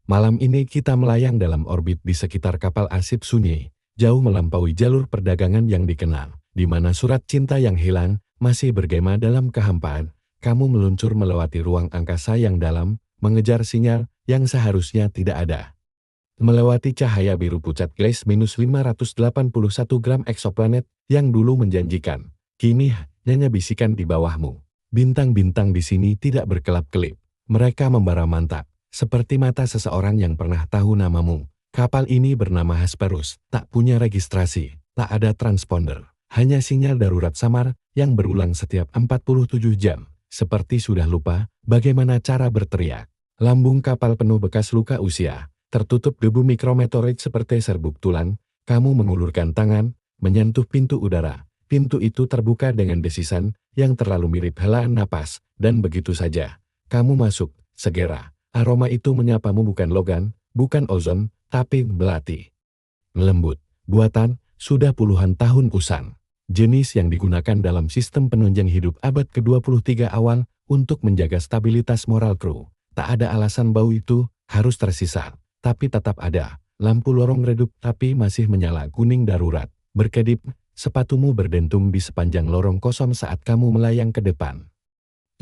Malam ini kita melayang dalam orbit di sekitar kapal arsip sunyi, jauh melampaui jalur perdagangan yang dikenal, di mana surat cinta yang hilang masih bergema dalam kehampaan. Kamu meluncur melewati ruang angkasa yang dalam, mengejar sinyal yang seharusnya tidak ada. Melewati cahaya biru pucat Gliese -581 gram eksoplanet yang dulu menjanjikan, kini hanya bisikan di bawahmu. Bintang-bintang di sini tidak berkelap-kelip. Mereka membara mantap, seperti mata seseorang yang pernah tahu namamu. Kapal ini bernama Hesperus, tak punya registrasi, tak ada transponder. Hanya sinyal darurat samar yang berulang setiap 47 jam. Seperti sudah lupa bagaimana cara berteriak. Lambung kapal penuh bekas luka usia, tertutup debu mikrometeorit seperti serbuk tulang. Kamu mengulurkan tangan, menyentuh pintu udara. Pintu itu terbuka dengan desisan yang terlalu mirip helaan napas, dan begitu saja. Kamu masuk, segera. Aroma itu menyapamu, bukan logam, bukan ozon, tapi melati. Lembut, buatan, sudah puluhan tahun usang. Jenis yang digunakan dalam sistem penunjang hidup abad ke-23 awal untuk menjaga stabilitas moral kru. Tak ada alasan bau itu harus tersisa, tapi tetap ada. Lampu lorong redup tapi masih menyala kuning darurat. Berkedip, sepatumu berdentum di sepanjang lorong kosong saat kamu melayang ke depan.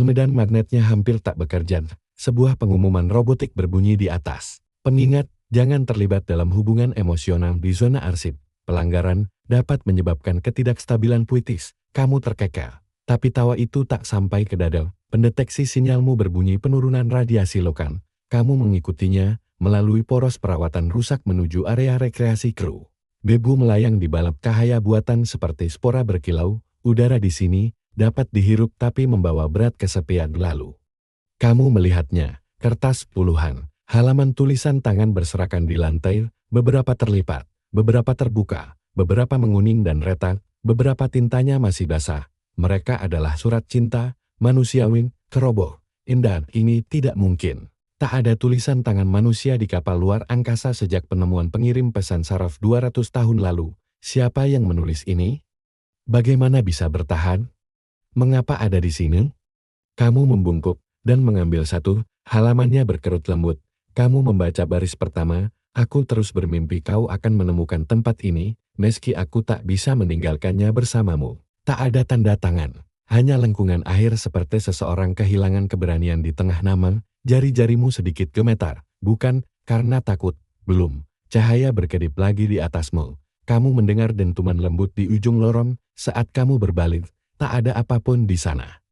Medan magnetnya hampir tak bekerja. Sebuah pengumuman robotik berbunyi di atas. Pengingat, jangan terlibat dalam hubungan emosional di zona arsip. Pelanggaran dapat menyebabkan ketidakstabilan puitis. Kamu terkekeh. Tapi tawa itu tak sampai ke dada. Pendeteksi sinyalmu berbunyi penurunan radiasi lokal. Kamu mengikutinya melalui poros perawatan rusak menuju area rekreasi kru. Debu melayang di balap cahaya buatan seperti spora berkilau. Udara di sini dapat dihirup tapi membawa berat kesepian lalu. Kamu melihatnya, kertas puluhan, halaman tulisan tangan berserakan di lantai, beberapa terlipat, beberapa terbuka, beberapa menguning dan retak, beberapa tintanya masih basah. Mereka adalah surat cinta, manusiawi, keroboh. Indah, ini tidak mungkin. Tak ada tulisan tangan manusia di kapal luar angkasa sejak penemuan pengirim pesan saraf 200 tahun lalu. Siapa yang menulis ini? Bagaimana bisa bertahan? Mengapa ada di sini? Kamu membungkuk dan mengambil satu, halamannya berkerut lembut. Kamu membaca baris pertama, aku terus bermimpi kau akan menemukan tempat ini, meski aku tak bisa meninggalkannya bersamamu. Tak ada tanda tangan, hanya lengkungan akhir seperti seseorang kehilangan keberanian di tengah namang. Jari-jarimu sedikit gemetar, bukan karena takut, belum. Cahaya berkedip lagi di atasmu. Kamu mendengar dentuman lembut di ujung lorong. Saat kamu berbalik, tak ada apapun di sana.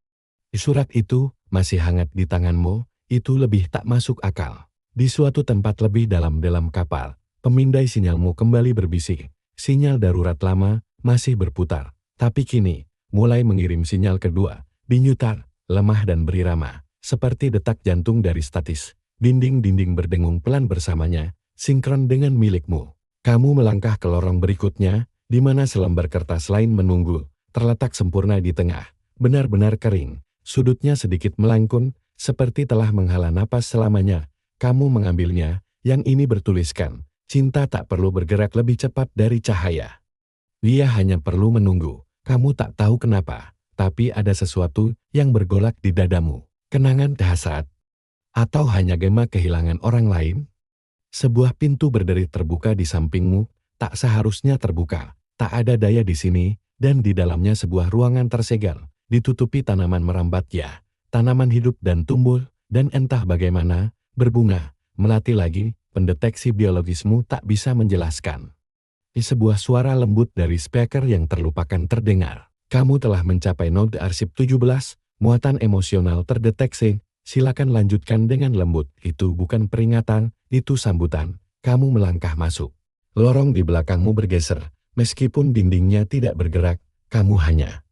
Surat itu masih hangat di tanganmu. Itu lebih tak masuk akal. Di suatu tempat lebih dalam kapal, pemindai sinyalmu kembali berbisik. Sinyal darurat lama masih berputar, tapi kini mulai mengirim sinyal kedua. Dinyutar, lemah dan berirama, seperti detak jantung dari statis. Dinding-dinding berdengung pelan bersamanya, sinkron dengan milikmu. Kamu melangkah ke lorong berikutnya, di mana selembar kertas lain menunggu, terletak sempurna di tengah, benar-benar kering. Sudutnya sedikit melengkung, seperti telah menghala napas selamanya. Kamu mengambilnya, yang ini bertuliskan, cinta tak perlu bergerak lebih cepat dari cahaya. Dia hanya perlu menunggu. Kamu tak tahu kenapa, tapi ada sesuatu yang bergolak di dadamu. Kenangan dahsyat? Atau hanya gema kehilangan orang lain? Sebuah pintu berderi terbuka di sampingmu, tak seharusnya terbuka. Tak ada daya di sini, dan di dalamnya sebuah ruangan tersegel, ditutupi tanaman merambat ya. Tanaman hidup dan tumbuh, dan entah bagaimana, berbunga, melati lagi. Pendeteksi biologismu tak bisa menjelaskan. Sebuah suara lembut dari speaker yang terlupakan terdengar. Kamu telah mencapai node arsip 17, muatan emosional terdeteksi. Silakan lanjutkan dengan lembut. Itu bukan peringatan, itu sambutan. Kamu melangkah masuk. Lorong di belakangmu bergeser. Meskipun dindingnya tidak bergerak, kamu hanya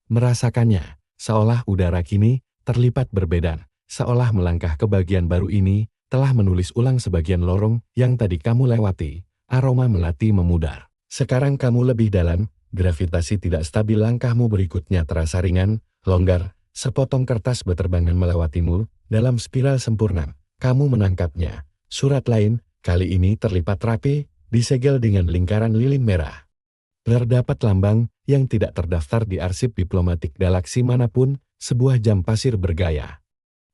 merasakannya. Seolah udara kini terlipat berbeda. Seolah melangkah ke bagian baru ini, telah menulis ulang sebagian lorong yang tadi kamu lewati. Aroma melati memudar. Sekarang kamu lebih dalam, gravitasi tidak stabil. Langkahmu berikutnya terasa ringan, longgar. Sepotong kertas berterbangan melewatimu, dalam spiral sempurna. Kamu menangkapnya. Surat lain, kali ini terlipat rapi, disegel dengan lingkaran lilin merah. Terdapat lambang yang tidak terdaftar di arsip diplomatik galaksi manapun, sebuah jam pasir bergaya.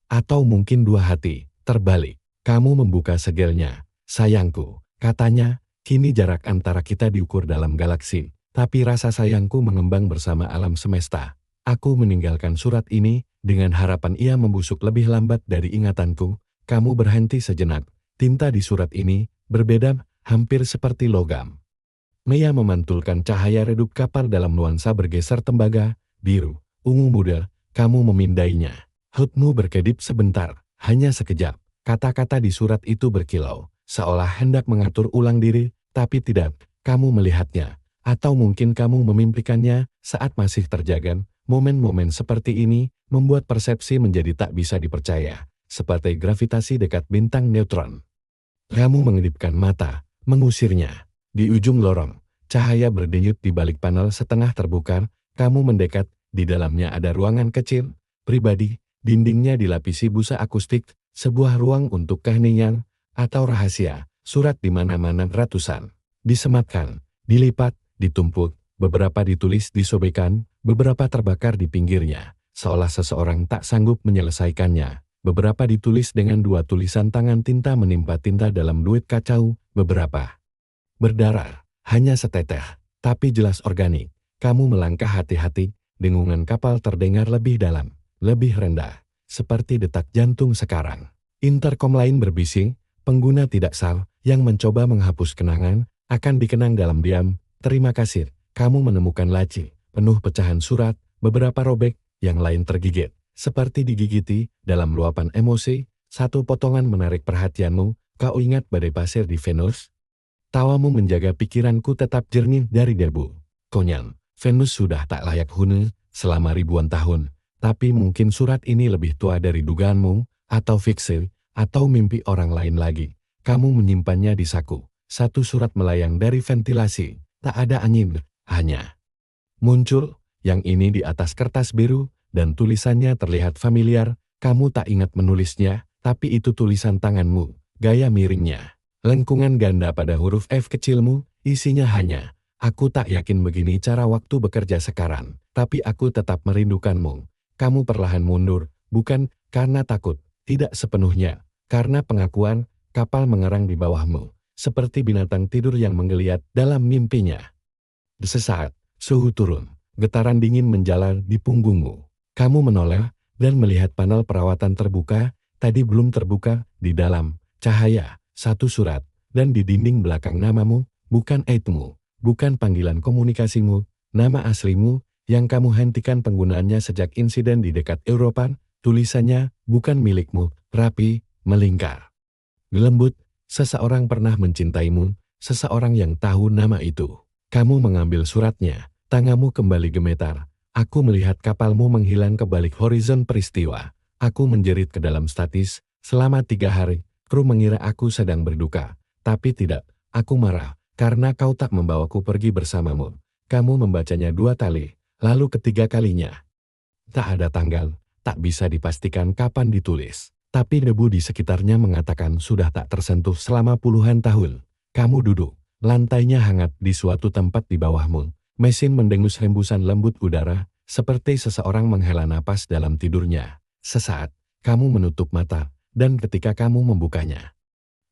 Atau mungkin dua hati, terbalik. Kamu membuka segelnya. Sayangku, katanya, kini jarak antara kita diukur dalam galaksi, tapi rasa sayangku mengembang bersama alam semesta. Aku meninggalkan surat ini, dengan harapan ia membusuk lebih lambat dari ingatanku. Kamu berhenti sejenak. Tinta di surat ini, berbeda, hampir seperti logam. Maya memantulkan cahaya redup kapal dalam nuansa bergeser tembaga, biru, ungu muda. Kamu memindainya. Hutmu berkedip sebentar, hanya sekejap. Kata-kata di surat itu berkilau, seolah hendak mengatur ulang diri, tapi tidak, kamu melihatnya. Atau mungkin kamu memimpikannya saat masih terjaga. Momen-momen seperti ini membuat persepsi menjadi tak bisa dipercaya, seperti gravitasi dekat bintang neutron. Kamu mengedipkan mata, mengusirnya. Di ujung lorong, cahaya berdenyut di balik panel setengah terbuka. Kamu mendekat, di dalamnya ada ruangan kecil, pribadi, dindingnya dilapisi busa akustik, sebuah ruang untuk keheningan atau rahasia. Surat di mana-mana ratusan, disematkan, dilipat, ditumpuk, beberapa ditulis disobekkan, beberapa terbakar di pinggirnya, seolah seseorang tak sanggup menyelesaikannya. Beberapa ditulis dengan dua tulisan tangan tinta menimpa tinta dalam duit kacau, beberapa berdarah, hanya seteteh, tapi jelas organik. Kamu melangkah hati-hati, dengungan kapal terdengar lebih dalam, lebih rendah, seperti detak jantung sekarang. Interkom lain berbising, pengguna tidak sal, yang mencoba menghapus kenangan, akan dikenang dalam diam. Terima kasih, kamu menemukan laci, penuh pecahan surat, beberapa robek, yang lain tergigit. Seperti digigiti, dalam luapan emosi, satu potongan menarik perhatianmu. Kau ingat badai pasir di Venus? Tawamu menjaga pikiranku tetap jernih dari debu. Konyol, Venus sudah tak layak huni selama ribuan tahun. Tapi mungkin surat ini lebih tua dari dugaanmu, atau fiksi, atau mimpi orang lain lagi. Kamu menyimpannya di saku. Satu surat melayang dari ventilasi, tak ada angin, hanya muncul, yang ini di atas kertas biru, dan tulisannya terlihat familiar. Kamu tak ingat menulisnya, tapi itu tulisan tanganmu, gaya miringnya. Lengkungan ganda pada huruf F kecilmu, isinya hanya, aku tak yakin begini cara waktu bekerja sekarang, tapi aku tetap merindukanmu. Kamu perlahan mundur, bukan karena takut, tidak sepenuhnya, karena pengakuan. Kapal mengerang di bawahmu, seperti binatang tidur yang menggeliat dalam mimpinya. Sesaat, suhu turun, getaran dingin menjalar di punggungmu. Kamu menoleh, dan melihat panel perawatan terbuka, tadi belum terbuka, di dalam, cahaya, satu surat, dan di dinding belakang namamu, bukan aidmu, bukan panggilan komunikasimu, nama aslimu, yang kamu hentikan penggunaannya sejak insiden di dekat Eropa. Tulisannya bukan milikmu, rapi, melingkar. Lembut, seseorang pernah mencintaimu, seseorang yang tahu nama itu. Kamu mengambil suratnya, tanganmu kembali gemetar. Aku melihat kapalmu menghilang ke balik horizon peristiwa. Aku menjerit ke dalam statis, selama 3 hari, kru mengira aku sedang berduka. Tapi tidak, aku marah, karena kau tak membawaku pergi bersamamu. Kamu membacanya 2 kali. Lalu ketiga kalinya, tak ada tanggal, tak bisa dipastikan kapan ditulis. Tapi debu di sekitarnya mengatakan sudah tak tersentuh selama puluhan tahun. Kamu duduk, lantainya hangat di suatu tempat di bawahmu. Mesin mendengus hembusan lembut udara, seperti seseorang menghela napas dalam tidurnya. Sesaat, kamu menutup mata, dan ketika kamu membukanya,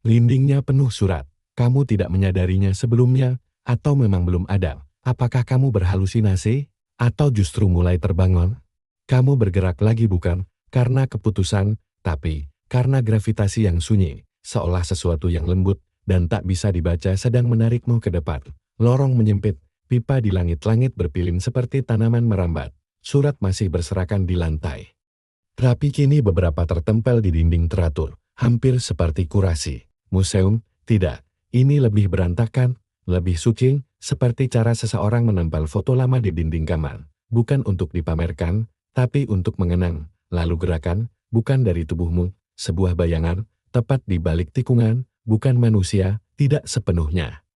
lindingnya penuh surat. Kamu tidak menyadarinya sebelumnya, atau memang belum ada. Apakah kamu berhalusinasi? Atau justru mulai terbangun? Kamu bergerak lagi bukan karena keputusan, tapi karena gravitasi yang sunyi, seolah sesuatu yang lembut dan tak bisa dibaca sedang menarikmu ke depan. Lorong menyempit, pipa di langit-langit berpilin seperti tanaman merambat. Surat masih berserakan di lantai. Rapi kini beberapa tertempel di dinding teratur, hampir seperti kurasi. Museum, tidak. Ini lebih berantakan, lebih suci, seperti cara seseorang menempel foto lama di dinding kamar. Bukan untuk dipamerkan, tapi untuk mengenang. Lalu gerakan, bukan dari tubuhmu, sebuah bayangan, tepat di balik tikungan, bukan manusia, tidak sepenuhnya.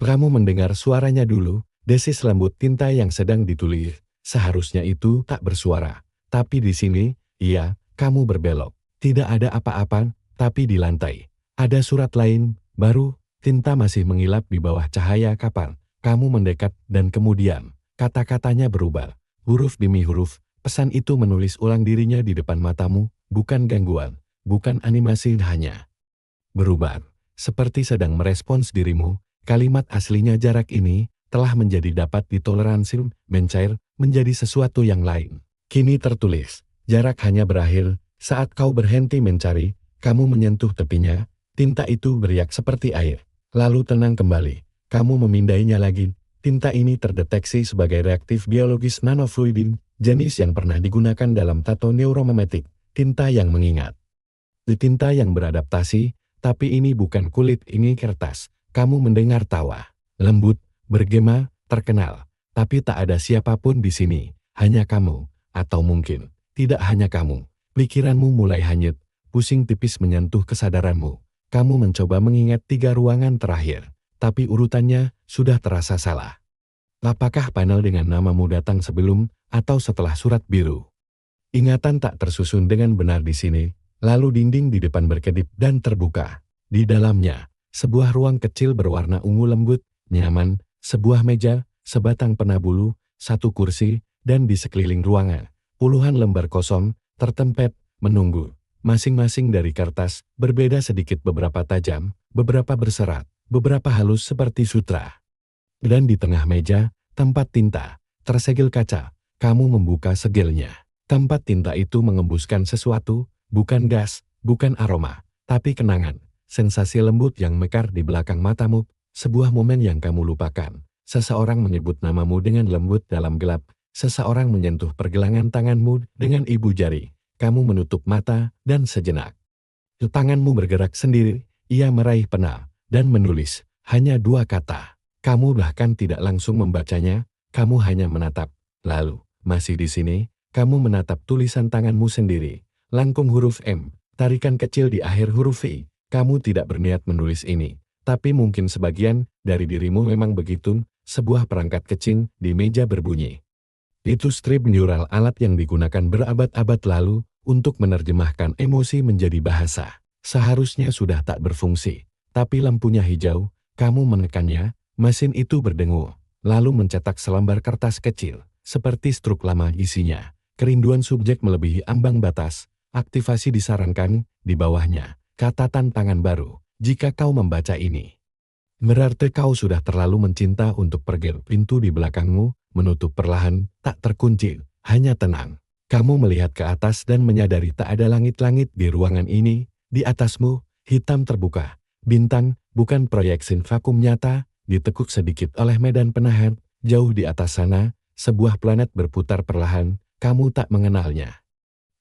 Kamu mendengar suaranya dulu, desis lembut tinta yang sedang ditulis. Seharusnya itu tak bersuara. Tapi di sini, iya, kamu berbelok. Tidak ada apa-apa, tapi di lantai ada surat lain, baru, tinta masih mengilap di bawah cahaya kapal. Kamu mendekat dan kemudian, kata-katanya berubah. Huruf demi huruf, pesan itu menulis ulang dirinya di depan matamu, bukan gangguan, bukan animasi hanya berubah. Seperti sedang merespons dirimu, kalimat aslinya jarak ini telah menjadi dapat ditoleransi, mencair, menjadi sesuatu yang lain. Kini tertulis, jarak hanya berakhir saat kau berhenti mencari, kamu menyentuh tepinya, tinta itu beriak seperti air. Lalu tenang kembali, kamu memindainya lagi. Tinta ini terdeteksi sebagai reaktif biologis nanofluidin, jenis yang pernah digunakan dalam tato neuromemetik, tinta yang mengingat. Di tinta yang beradaptasi, tapi ini bukan kulit, ini kertas. Kamu mendengar tawa, lembut, bergema, terkenal. Tapi tak ada siapapun di sini, hanya kamu, atau mungkin, tidak hanya kamu. Pikiranmu mulai hanyut, pusing tipis menyentuh kesadaranmu. Kamu mencoba mengingat 3 ruangan terakhir, tapi urutannya sudah terasa salah. Apakah panel dengan namamu datang sebelum atau setelah surat biru? Ingatan tak tersusun dengan benar di sini. Lalu dinding di depan berkedip dan terbuka. Di dalamnya, sebuah ruang kecil berwarna ungu lembut, nyaman, sebuah meja, sebatang pena bulu, 1 kursi, dan di sekeliling ruangan, puluhan lembar kosong, tertempet, menunggu. Masing-masing dari kertas, berbeda sedikit, beberapa tajam, beberapa berserat, beberapa halus seperti sutra. Dan di tengah meja, tempat tinta, tersegel kaca, kamu membuka segelnya. Tempat tinta itu mengembuskan sesuatu, bukan gas, bukan aroma, tapi kenangan, sensasi lembut yang mekar di belakang matamu, sebuah momen yang kamu lupakan. Seseorang menyebut namamu dengan lembut dalam gelap, seseorang menyentuh pergelangan tanganmu dengan ibu jari. Kamu menutup mata dan sejenak. Tanganmu bergerak sendiri, ia meraih pena dan menulis hanya 2 kata. Kamu bahkan tidak langsung membacanya, kamu hanya menatap. Lalu, masih di sini, kamu menatap tulisan tanganmu sendiri. Langkung huruf M, tarikan kecil di akhir huruf I. Kamu tidak berniat menulis ini, tapi mungkin sebagian dari dirimu memang begitu. Sebuah perangkat kecil di meja berbunyi. Itu strip neural, alat yang digunakan berabad-abad lalu untuk menerjemahkan emosi menjadi bahasa. Seharusnya sudah tak berfungsi, tapi lampunya hijau, kamu menekannya, mesin itu berdengung, lalu mencetak selembar kertas kecil, seperti struk lama isinya. Kerinduan subjek melebihi ambang batas. Aktivasi disarankan, di bawahnya, kata tantangan baru. Jika kau membaca ini, berarti kau sudah terlalu mencinta untuk pergi. Pintu di belakangmu menutup perlahan, tak terkunci, hanya tenang. Kamu melihat ke atas dan menyadari tak ada langit-langit di ruangan ini. Di atasmu, hitam terbuka. Bintang, bukan proyeksi vakum nyata, ditekuk sedikit oleh medan penahan. Jauh di atas sana, sebuah planet berputar perlahan. Kamu tak mengenalnya.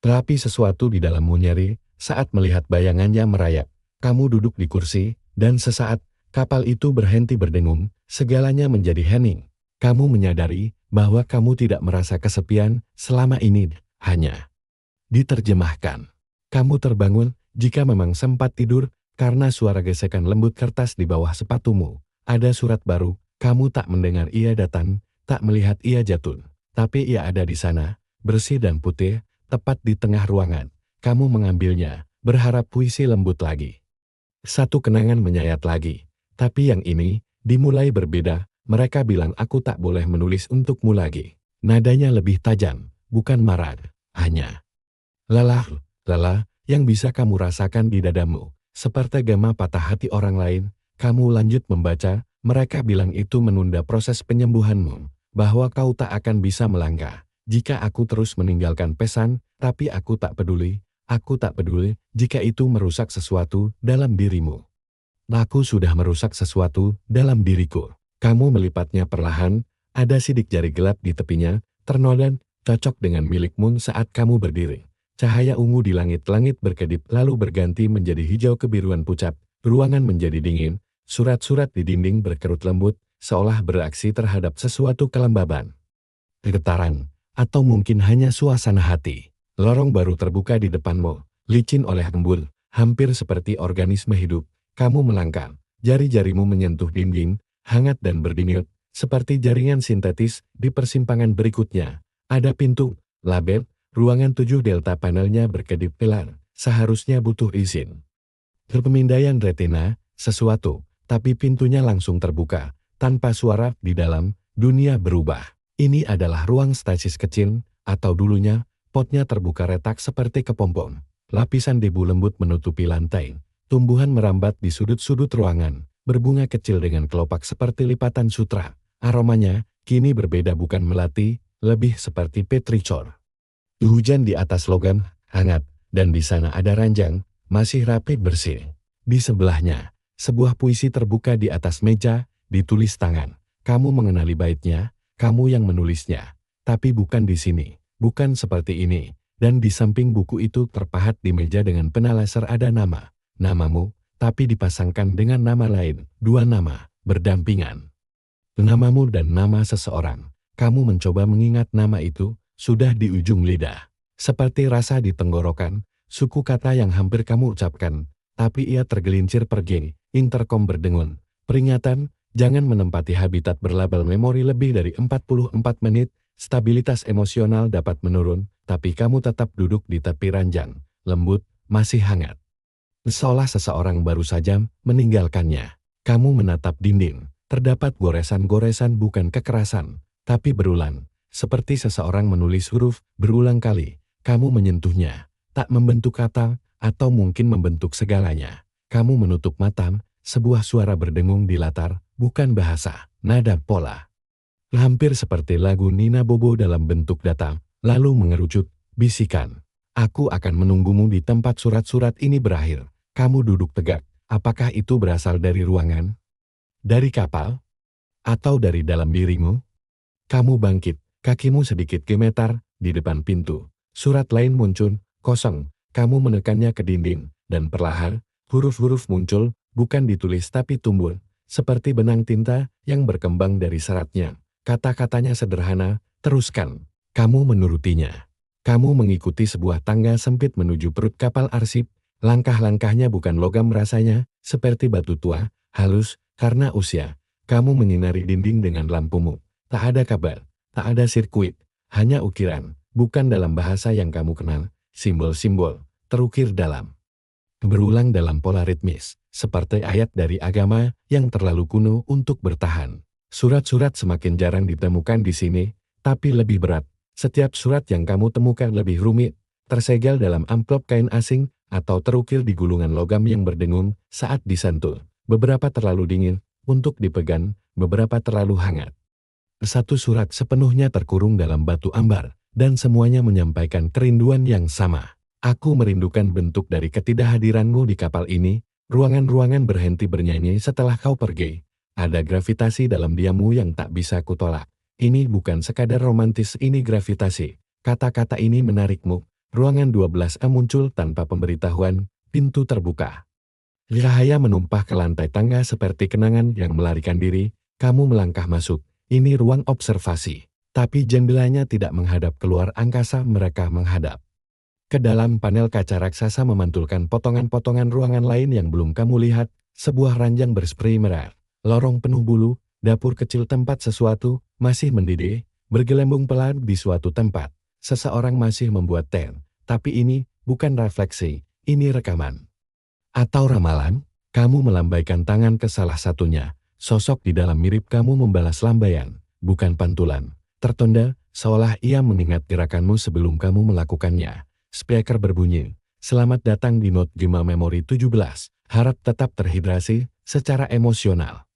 Tapi sesuatu di dalammu nyeri saat melihat bayangannya merayap. Kamu duduk di kursi, dan sesaat, kapal itu berhenti berdengung, segalanya menjadi hening. Kamu menyadari bahwa kamu tidak merasa kesepian selama ini, hanya diterjemahkan. Kamu terbangun, jika memang sempat tidur, karena suara gesekan lembut kertas di bawah sepatumu. Ada surat baru, kamu tak mendengar ia datang, tak melihat ia jatuh. Tapi ia ada di sana, bersih dan putih, tepat di tengah ruangan. Kamu mengambilnya, berharap puisi lembut lagi. 1 kenangan menyayat lagi. Tapi yang ini, dimulai berbeda. Mereka bilang aku tak boleh menulis untukmu lagi. Nadanya lebih tajam, bukan marah, hanya lelah yang bisa kamu rasakan di dadamu. Seperti gema patah hati orang lain, kamu lanjut membaca. Mereka bilang itu menunda proses penyembuhanmu, bahwa kau tak akan bisa melangkah jika aku terus meninggalkan pesan, tapi aku tak peduli. Aku tak peduli jika itu merusak sesuatu dalam dirimu. Aku sudah merusak sesuatu dalam diriku. Kamu melipatnya perlahan, ada sidik jari gelap di tepinya, ternoda, cocok dengan milikmu saat kamu berdiri. Cahaya ungu di langit-langit berkedip lalu berganti menjadi hijau kebiruan pucat, ruangan menjadi dingin, surat-surat di dinding berkerut lembut, seolah bereaksi terhadap sesuatu kelembaban. Getaran, atau mungkin hanya suasana hati. Lorong baru terbuka di depanmu, licin oleh embun, hampir seperti organisme hidup. Kamu melangkah, jari-jarimu menyentuh dinding, hangat dan berdenyut, seperti jaringan sintetis. Di persimpangan berikutnya, ada pintu, label, ruangan 7 delta, panelnya berkedip pelan, seharusnya butuh izin. Pemindaian retina, sesuatu, tapi pintunya langsung terbuka, tanpa suara. Di dalam, dunia berubah. Ini adalah ruang stasis kecil, atau dulunya, potnya terbuka retak seperti kepompong. Lapisan debu lembut menutupi lantai. Tumbuhan merambat di sudut-sudut ruangan, berbunga kecil dengan kelopak seperti lipatan sutra. Aromanya kini berbeda, bukan melati, lebih seperti petrichor. Hujan di atas logam hangat, dan di sana ada ranjang, masih rapi bersih. Di sebelahnya, sebuah puisi terbuka di atas meja, ditulis tangan. Kamu mengenali baitnya, kamu yang menulisnya. Tapi bukan di sini, bukan seperti ini. Dan di samping buku itu terpahat di meja dengan pena laser ada nama. Namamu, tapi dipasangkan dengan nama lain, dua nama, berdampingan. Namamu dan nama seseorang. Kamu mencoba mengingat nama itu, sudah di ujung lidah. Seperti rasa di tenggorokan, suku kata yang hampir kamu ucapkan, tapi ia tergelincir pergi. Interkom berdengun. Peringatan, jangan menempati habitat berlabel memori lebih dari 44 menit, stabilitas emosional dapat menurun, tapi kamu tetap duduk di tepi ranjang, lembut, masih hangat. Seolah seseorang baru saja meninggalkannya. Kamu menatap dinding, terdapat goresan-goresan bukan kekerasan, tapi berulang. Seperti seseorang menulis huruf berulang kali. Kamu menyentuhnya, tak membentuk kata, atau mungkin membentuk segalanya. Kamu menutup mata, sebuah suara berdengung di latar, bukan bahasa, nada pola. Hampir seperti lagu Nina Bobo dalam bentuk data, lalu mengerucut, bisikan. Aku akan menunggumu di tempat surat-surat ini berakhir. Kamu duduk tegak, apakah itu berasal dari ruangan? Dari kapal? Atau dari dalam dirimu? Kamu bangkit, kakimu sedikit gemetar, di depan pintu. Surat lain muncul, kosong, kamu menekannya ke dinding, dan perlahan, huruf-huruf muncul, bukan ditulis tapi tumbuh, seperti benang tinta yang berkembang dari seratnya. Kata-katanya sederhana, teruskan. Kamu menurutinya. Kamu mengikuti sebuah tangga sempit menuju perut kapal arsip, langkah-langkahnya bukan logam rasanya, seperti batu tua, halus, karena usia. Kamu menyinari dinding dengan lampumu. Tak ada kabar, tak ada sirkuit, hanya ukiran. Bukan dalam bahasa yang kamu kenal, simbol-simbol, terukir dalam. Berulang dalam pola ritmis, seperti ayat dari agama yang terlalu kuno untuk bertahan. Surat-surat semakin jarang ditemukan di sini, tapi lebih berat. Setiap surat yang kamu temukan lebih rumit, tersegel dalam amplop kain asing, atau terukir di gulungan logam yang berdengung saat disentuh. Beberapa terlalu dingin untuk dipegang, beberapa terlalu hangat. Satu surat sepenuhnya terkurung dalam batu ambar, dan semuanya menyampaikan kerinduan yang sama. Aku merindukan bentuk dari ketidakhadiranmu di kapal ini. Ruangan-ruangan berhenti bernyanyi setelah kau pergi. Ada gravitasi dalam diammu yang tak bisa kutolak. Ini bukan sekadar romantis, ini gravitasi. Kata-kata ini menarikmu. Ruangan 12A muncul tanpa pemberitahuan, pintu terbuka. Cahaya menumpah ke lantai tangga seperti kenangan yang melarikan diri. Kamu melangkah masuk. Ini ruang observasi. Tapi jendelanya tidak menghadap keluar angkasa, mereka menghadap ke dalam panel kaca raksasa memantulkan potongan-potongan ruangan lain yang belum kamu lihat, sebuah ranjang berspray merah, lorong penuh bulu, dapur kecil tempat sesuatu masih mendidih, bergelembung pelan di suatu tempat. Seseorang masih membuat teh, tapi ini bukan refleksi, ini rekaman. Atau ramalan, kamu melambaikan tangan ke salah satunya, sosok di dalam mirip kamu membalas lambaian, bukan pantulan. Tertunda, seolah ia mengingat gerakanmu sebelum kamu melakukannya. Speaker berbunyi, selamat datang di Note Gema Memori 17, harap tetap terhidrasi secara emosional.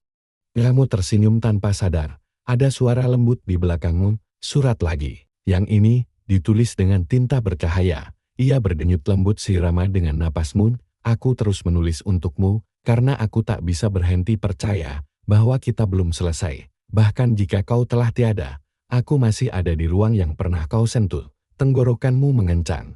Kamu tersenyum tanpa sadar, ada suara lembut di belakangmu, surat lagi. Yang ini, ditulis dengan tinta bercahaya. Ia berdenyut lembut sirama dengan napasmu, aku terus menulis untukmu, karena aku tak bisa berhenti percaya bahwa kita belum selesai. Bahkan jika kau telah tiada, aku masih ada di ruang yang pernah kau sentuh. Tenggorokanmu mengencang.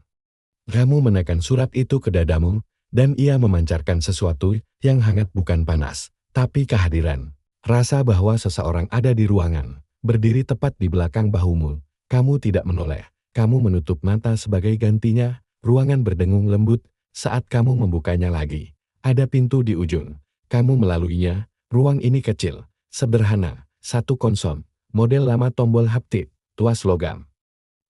Kamu menekan surat itu ke dadamu, dan ia memancarkan sesuatu yang hangat, bukan panas, tapi kehadiran. Rasa bahwa seseorang ada di ruangan, berdiri tepat di belakang bahumu. Kamu tidak menoleh, kamu menutup mata sebagai gantinya. Ruangan berdengung lembut saat kamu membukanya lagi. Ada pintu di ujung. Kamu melaluinya. Ruang ini kecil, sederhana, satu konsol. Model lama tombol haptik, tuas logam.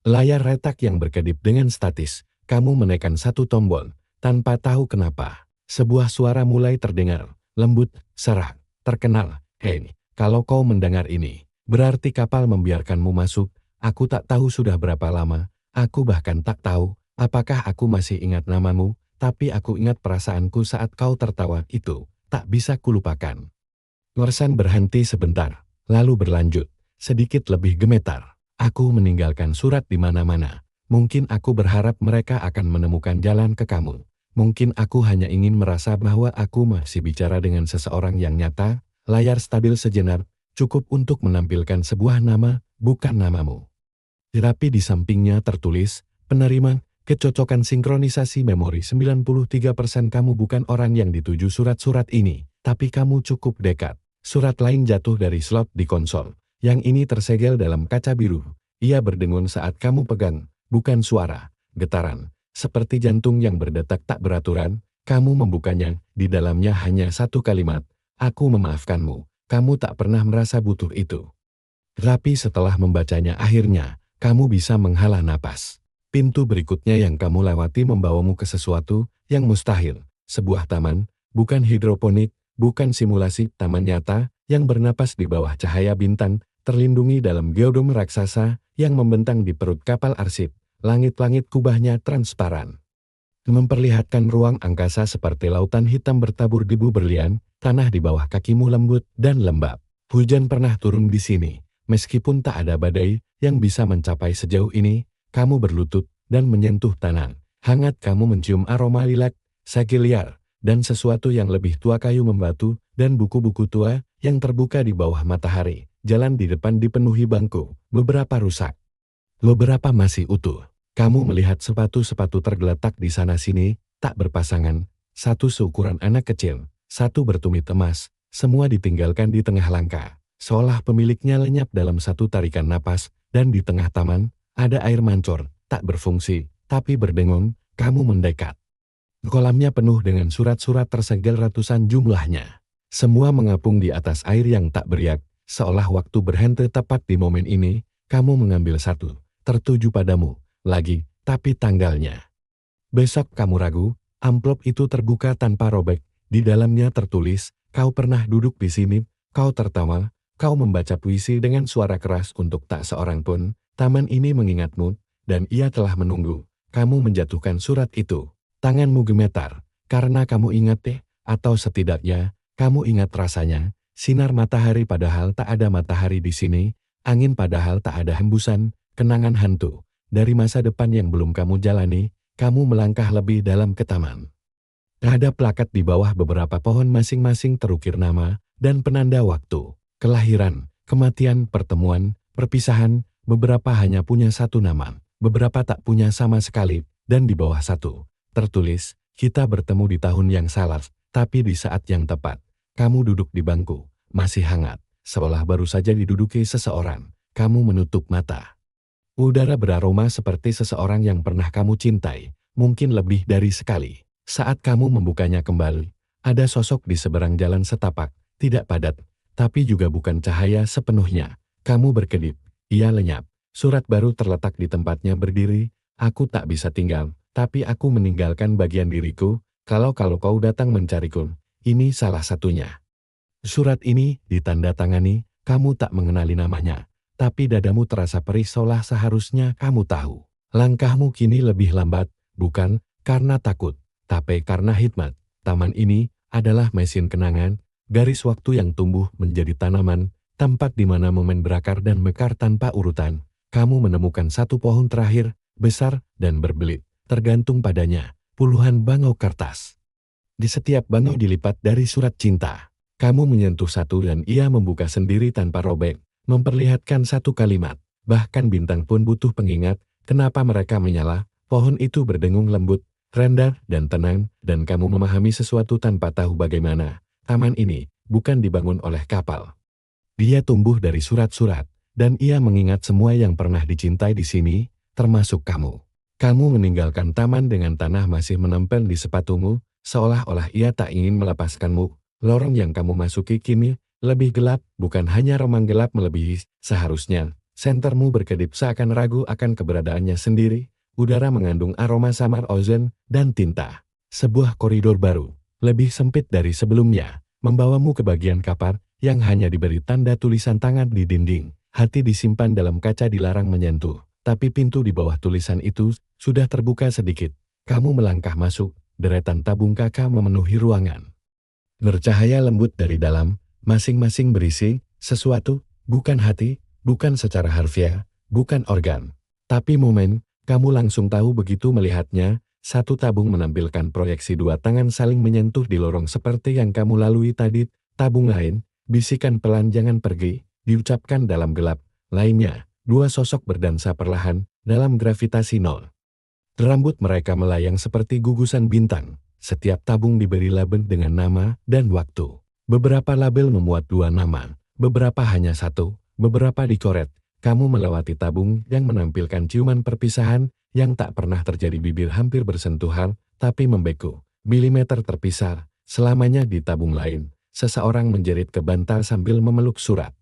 Layar retak yang berkedip dengan statis. Kamu menekan satu tombol, tanpa tahu kenapa. Sebuah suara mulai terdengar, lembut, serak, terkenal. Hei, kalau kau mendengar ini, berarti kapal membiarkanmu masuk. Aku tak tahu sudah berapa lama, aku bahkan tak tahu, apakah aku masih ingat namamu, tapi aku ingat perasaanku saat kau tertawa itu, tak bisa kulupakan. Orsan berhenti sebentar, lalu berlanjut, sedikit lebih gemetar. Aku meninggalkan surat di mana-mana. Mungkin aku berharap mereka akan menemukan jalan ke kamu. Mungkin aku hanya ingin merasa bahwa aku masih bicara dengan seseorang yang nyata. Layar stabil sejenak, cukup untuk menampilkan sebuah nama, bukan namamu. Tetapi di sampingnya tertulis, penerima, kecocokan sinkronisasi memori 93%. Kamu bukan orang yang dituju surat-surat ini, tapi kamu cukup dekat. Surat lain jatuh dari slot di konsol. Yang ini tersegel dalam kaca biru. Ia berdengung saat kamu pegang, bukan suara, getaran. Seperti jantung yang berdetak tak beraturan, kamu membukanya, di dalamnya hanya satu kalimat. Aku memaafkanmu, kamu tak pernah merasa butuh itu. Tapi setelah membacanya akhirnya, kamu bisa menghela napas. Pintu berikutnya yang kamu lewati membawamu ke sesuatu yang mustahil. Sebuah taman, bukan hidroponik, bukan simulasi, taman nyata, yang bernapas di bawah cahaya bintang, terlindungi dalam geodom raksasa yang membentang di perut kapal arsip. Langit-langit kubahnya transparan, memperlihatkan ruang angkasa seperti lautan hitam bertabur debu berlian. Tanah di bawah kakimu lembut dan lembab. Hujan pernah turun di sini, meskipun tak ada badai yang bisa mencapai sejauh ini. Kamu berlutut dan menyentuh tanah. Hangat kamu mencium aroma lilac, sage liar, dan sesuatu yang lebih tua, kayu membatu, dan buku-buku tua yang terbuka di bawah matahari. Jalan di depan dipenuhi bangku, beberapa rusak, beberapa masih utuh. Kamu melihat sepatu-sepatu tergeletak di sana-sini, tak berpasangan, satu seukuran anak kecil, satu bertumit emas, semua ditinggalkan di tengah langkah, seolah pemiliknya lenyap dalam satu tarikan napas, dan di tengah taman, ada air mancur, tak berfungsi, tapi berdengung. Kamu mendekat. Kolamnya penuh dengan surat-surat tersegel ratusan jumlahnya. Semua mengapung di atas air yang tak beriak, seolah waktu berhenti tepat di momen ini. Kamu mengambil satu, tertuju padamu, lagi, tapi tanggalnya. Besok kamu ragu, amplop itu terbuka tanpa robek. Di dalamnya tertulis, kau pernah duduk di sini, kau tertawa, kau membaca puisi dengan suara keras untuk tak seorang pun. Taman ini mengingatmu, dan ia telah menunggu. Kamu menjatuhkan surat itu. Tanganmu gemetar, karena kamu ingat atau setidaknya, kamu ingat rasanya. Sinar matahari padahal tak ada matahari di sini, angin padahal tak ada hembusan, kenangan hantu. Dari masa depan yang belum kamu jalani, kamu melangkah lebih dalam ke taman. Ada plakat di bawah beberapa pohon, masing-masing terukir nama dan penanda waktu, kelahiran, kematian, pertemuan, perpisahan. Beberapa hanya punya satu nama, beberapa tak punya sama sekali, dan di bawah satu, tertulis, kita bertemu di tahun yang salah, tapi di saat yang tepat. Kamu duduk di bangku, masih hangat, seolah baru saja diduduki seseorang. Kamu menutup mata. Udara beraroma seperti seseorang yang pernah kamu cintai, mungkin lebih dari sekali. Saat kamu membukanya kembali, ada sosok di seberang jalan setapak, tidak padat, tapi juga bukan cahaya sepenuhnya. Kamu berkedip, ia lenyap. Surat baru terletak di tempatnya berdiri. Aku tak bisa tinggal, tapi aku meninggalkan bagian diriku. Kalau kau datang mencariku, ini salah satunya. Surat ini ditandatangani, kamu tak mengenali namanya, tapi dadamu terasa perih, seolah seharusnya kamu tahu. Langkahmu kini lebih lambat, bukan karena takut, tapi karena hikmat. Taman ini adalah mesin kenangan, garis waktu yang tumbuh menjadi tanaman, tempat di mana momen berakar dan mekar tanpa urutan. Kamu menemukan satu pohon terakhir, besar dan berbelit, tergantung padanya puluhan bangau kertas. Di setiap bangau dilipat dari surat cinta. Kamu menyentuh satu dan ia membuka sendiri tanpa robek, memperlihatkan satu kalimat. Bahkan bintang pun butuh pengingat, kenapa mereka menyala. Pohon itu berdengung lembut, rendah dan tenang, dan kamu memahami sesuatu tanpa tahu bagaimana. Taman ini bukan dibangun oleh kapal. Dia tumbuh dari surat-surat, dan ia mengingat semua yang pernah dicintai di sini, termasuk kamu. Kamu meninggalkan taman dengan tanah masih menempel di sepatumu, seolah-olah ia tak ingin melepaskanmu. Lorong yang kamu masuki kini lebih gelap, bukan hanya remang gelap melebihi seharusnya. Sentermu berkedip seakan ragu akan keberadaannya sendiri. Udara mengandung aroma samar ozon dan tinta. Sebuah koridor baru, lebih sempit dari sebelumnya, membawamu ke bagian kapal yang hanya diberi tanda tulisan tangan di dinding. Hati disimpan dalam kaca, dilarang menyentuh. Tapi pintu di bawah tulisan itu sudah terbuka sedikit. Kamu melangkah masuk, deretan tabung kakak memenuhi ruangan. Bercahaya lembut dari dalam, masing-masing berisi sesuatu, bukan hati, bukan secara harfiah, bukan organ. Tapi momen, kamu langsung tahu begitu melihatnya, satu tabung menampilkan proyeksi dua tangan saling menyentuh di lorong seperti yang kamu lalui tadi, tabung lain, bisikan pelan jangan pergi, diucapkan dalam gelap, lainnya, dua sosok berdansa perlahan, dalam gravitasi nol. Rambut mereka melayang seperti gugusan bintang, setiap tabung diberi label dengan nama dan waktu. Beberapa label memuat dua nama, beberapa hanya satu, beberapa dikoret. Kamu melewati tabung yang menampilkan ciuman perpisahan yang tak pernah terjadi, bibir hampir bersentuhan, tapi membeku. Milimeter terpisah, selamanya di tabung lain. Seseorang menjerit ke bantal sambil memeluk surat.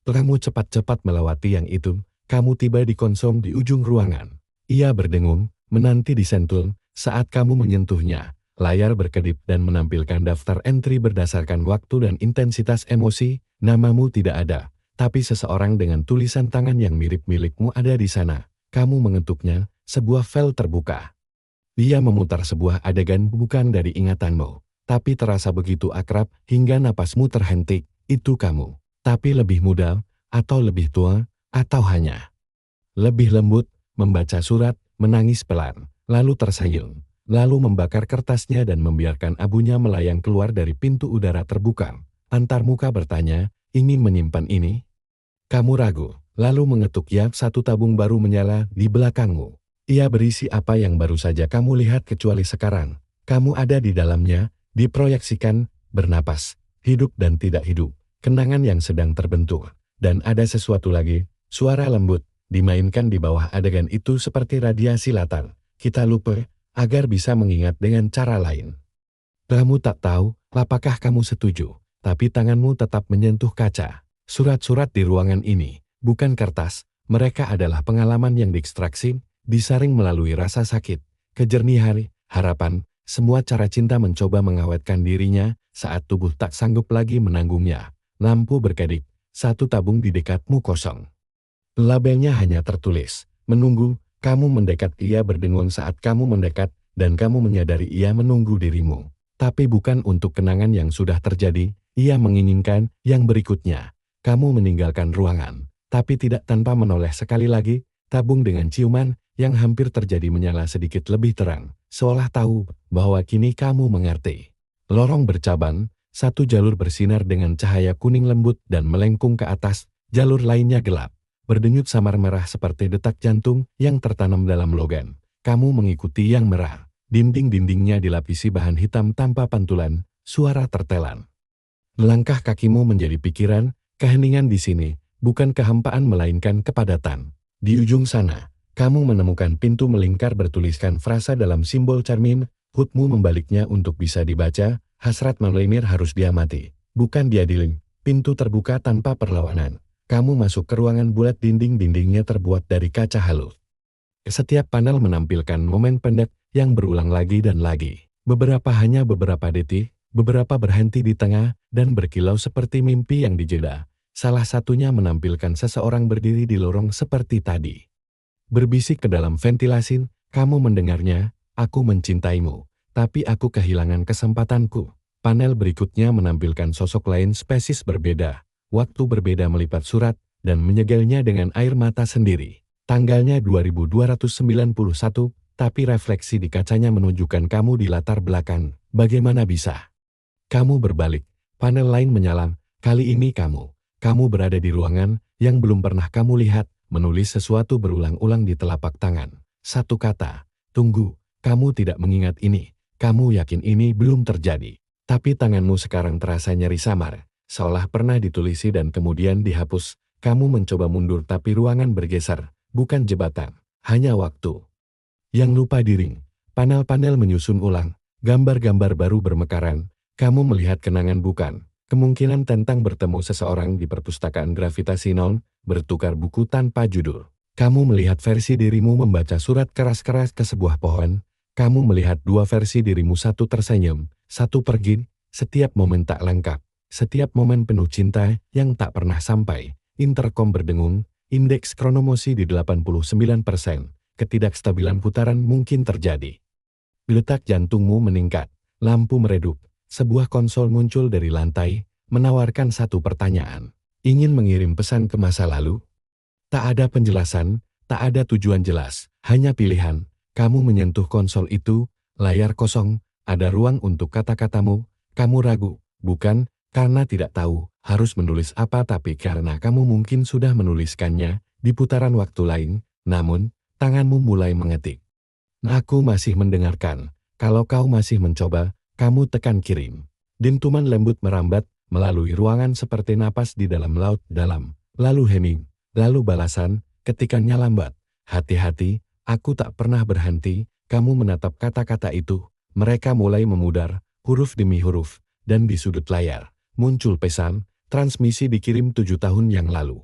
Kamu cepat-cepat melewati yang itu, kamu tiba di konsom di ujung ruangan. Ia berdengung, menanti disentuh, saat kamu menyentuhnya. Layar berkedip dan menampilkan daftar entry berdasarkan waktu dan intensitas emosi, namamu tidak ada. Tapi seseorang dengan tulisan tangan yang mirip milikmu ada di sana. Kamu mengetuknya, sebuah file terbuka. Dia memutar sebuah adegan bukan dari ingatanmu, tapi terasa begitu akrab hingga napasmu terhentik. Itu kamu, tapi lebih muda, atau lebih tua, atau hanya lebih lembut, membaca surat, menangis pelan, lalu tersenyum, lalu membakar kertasnya dan membiarkan abunya melayang keluar dari pintu udara terbuka. Antar muka bertanya, ingin menyimpan ini? Kamu ragu, lalu mengetuk ya, satu tabung baru menyala di belakangmu. Ia berisi apa yang baru saja kamu lihat kecuali sekarang. Kamu ada di dalamnya, diproyeksikan, bernapas, hidup dan tidak hidup, kenangan yang sedang terbentuk. Dan ada sesuatu lagi, suara lembut, dimainkan di bawah adegan itu seperti radiasi latar. Kita lupa, agar bisa mengingat dengan cara lain. Kamu tak tahu, apakah kamu setuju, tapi tanganmu tetap menyentuh kaca. Surat-surat di ruangan ini, bukan kertas, mereka adalah pengalaman yang diekstraksi, disaring melalui rasa sakit, kejernihan, harapan, semua cara cinta mencoba mengawetkan dirinya saat tubuh tak sanggup lagi menanggungnya. Lampu berkedip, satu tabung di dekatmu kosong. Labelnya hanya tertulis, menunggu, kamu mendekat. Ia berdengung saat kamu mendekat, dan kamu menyadari ia menunggu dirimu. Tapi bukan untuk kenangan yang sudah terjadi, ia menginginkan yang berikutnya. Kamu meninggalkan ruangan, tapi tidak tanpa menoleh sekali lagi, tabung dengan ciuman yang hampir terjadi menyala sedikit lebih terang, seolah tahu bahwa kini kamu mengerti. Lorong bercabang, satu jalur bersinar dengan cahaya kuning lembut dan melengkung ke atas, jalur lainnya gelap, berdenyut samar merah seperti detak jantung yang tertanam dalam logam. Kamu mengikuti yang merah, dinding-dindingnya dilapisi bahan hitam tanpa pantulan, suara tertelan. Langkah kakimu menjadi pikiran, keheningan di sini, bukan kehampaan melainkan kepadatan. Di ujung sana, kamu menemukan pintu melingkar bertuliskan frasa dalam simbol cermin, hutmu membaliknya untuk bisa dibaca, hasrat Melainir harus diamati, bukan diadili. Pintu terbuka tanpa perlawanan. Kamu masuk ke ruangan bulat, dinding-dindingnya terbuat dari kaca halus. Setiap panel menampilkan momen pendek yang berulang lagi dan lagi. Beberapa hanya beberapa detik, beberapa berhenti di tengah, dan berkilau seperti mimpi yang dijeda. Salah satunya menampilkan seseorang berdiri di lorong seperti tadi. Berbisik ke dalam ventilasi, kamu mendengarnya, aku mencintaimu, tapi aku kehilangan kesempatanku. Panel berikutnya menampilkan sosok lain spesies berbeda, waktu berbeda melipat surat, dan menyegelnya dengan air mata sendiri. Tanggalnya 2291, tapi refleksi di kacanya menunjukkan kamu di latar belakang. Bagaimana bisa? Kamu berbalik, panel lain menyala, kali ini kamu berada di ruangan yang belum pernah kamu lihat, menulis sesuatu berulang-ulang di telapak tangan. Satu kata, tunggu, kamu tidak mengingat ini, kamu yakin ini belum terjadi. Tapi tanganmu sekarang terasa nyeri samar, seolah pernah ditulisi dan kemudian dihapus. Kamu mencoba mundur tapi ruangan bergeser, bukan jembatan, hanya waktu. Yang lupa diri, panel-panel menyusun ulang, gambar-gambar baru bermekaran, kamu melihat kenangan bukan. Kemungkinan tentang bertemu seseorang di perpustakaan gravitasi nol, bertukar buku tanpa judul. Kamu melihat versi dirimu membaca surat keras-keras ke sebuah pohon. Kamu melihat dua versi dirimu, satu tersenyum, satu pergi. Setiap momen tak lengkap, setiap momen penuh cinta yang tak pernah sampai. Interkom berdengung, indeks kronomosi di 89%. Ketidakstabilan putaran mungkin terjadi. Detak jantungmu meningkat, lampu meredup, sebuah konsol muncul dari lantai, menawarkan satu pertanyaan. Ingin mengirim pesan ke masa lalu? Tak ada penjelasan, tak ada tujuan jelas, hanya pilihan. Kamu menyentuh konsol itu, layar kosong, ada ruang untuk kata-katamu. Kamu ragu, bukan karena tidak tahu harus menulis apa, tapi karena kamu mungkin sudah menuliskannya di putaran waktu lain. Namun, tanganmu mulai mengetik. Aku masih mendengarkan. Kalau kau masih mencoba, kamu tekan kirim. Dentuman lembut merambat melalui ruangan seperti napas di dalam laut dalam. Lalu heming, lalu balasan, ketikannya lambat. Hati-hati, aku tak pernah berhenti. Kamu menatap kata-kata itu. Mereka mulai memudar, huruf demi huruf, dan di sudut layar muncul pesan, transmisi dikirim 7 tahun yang lalu.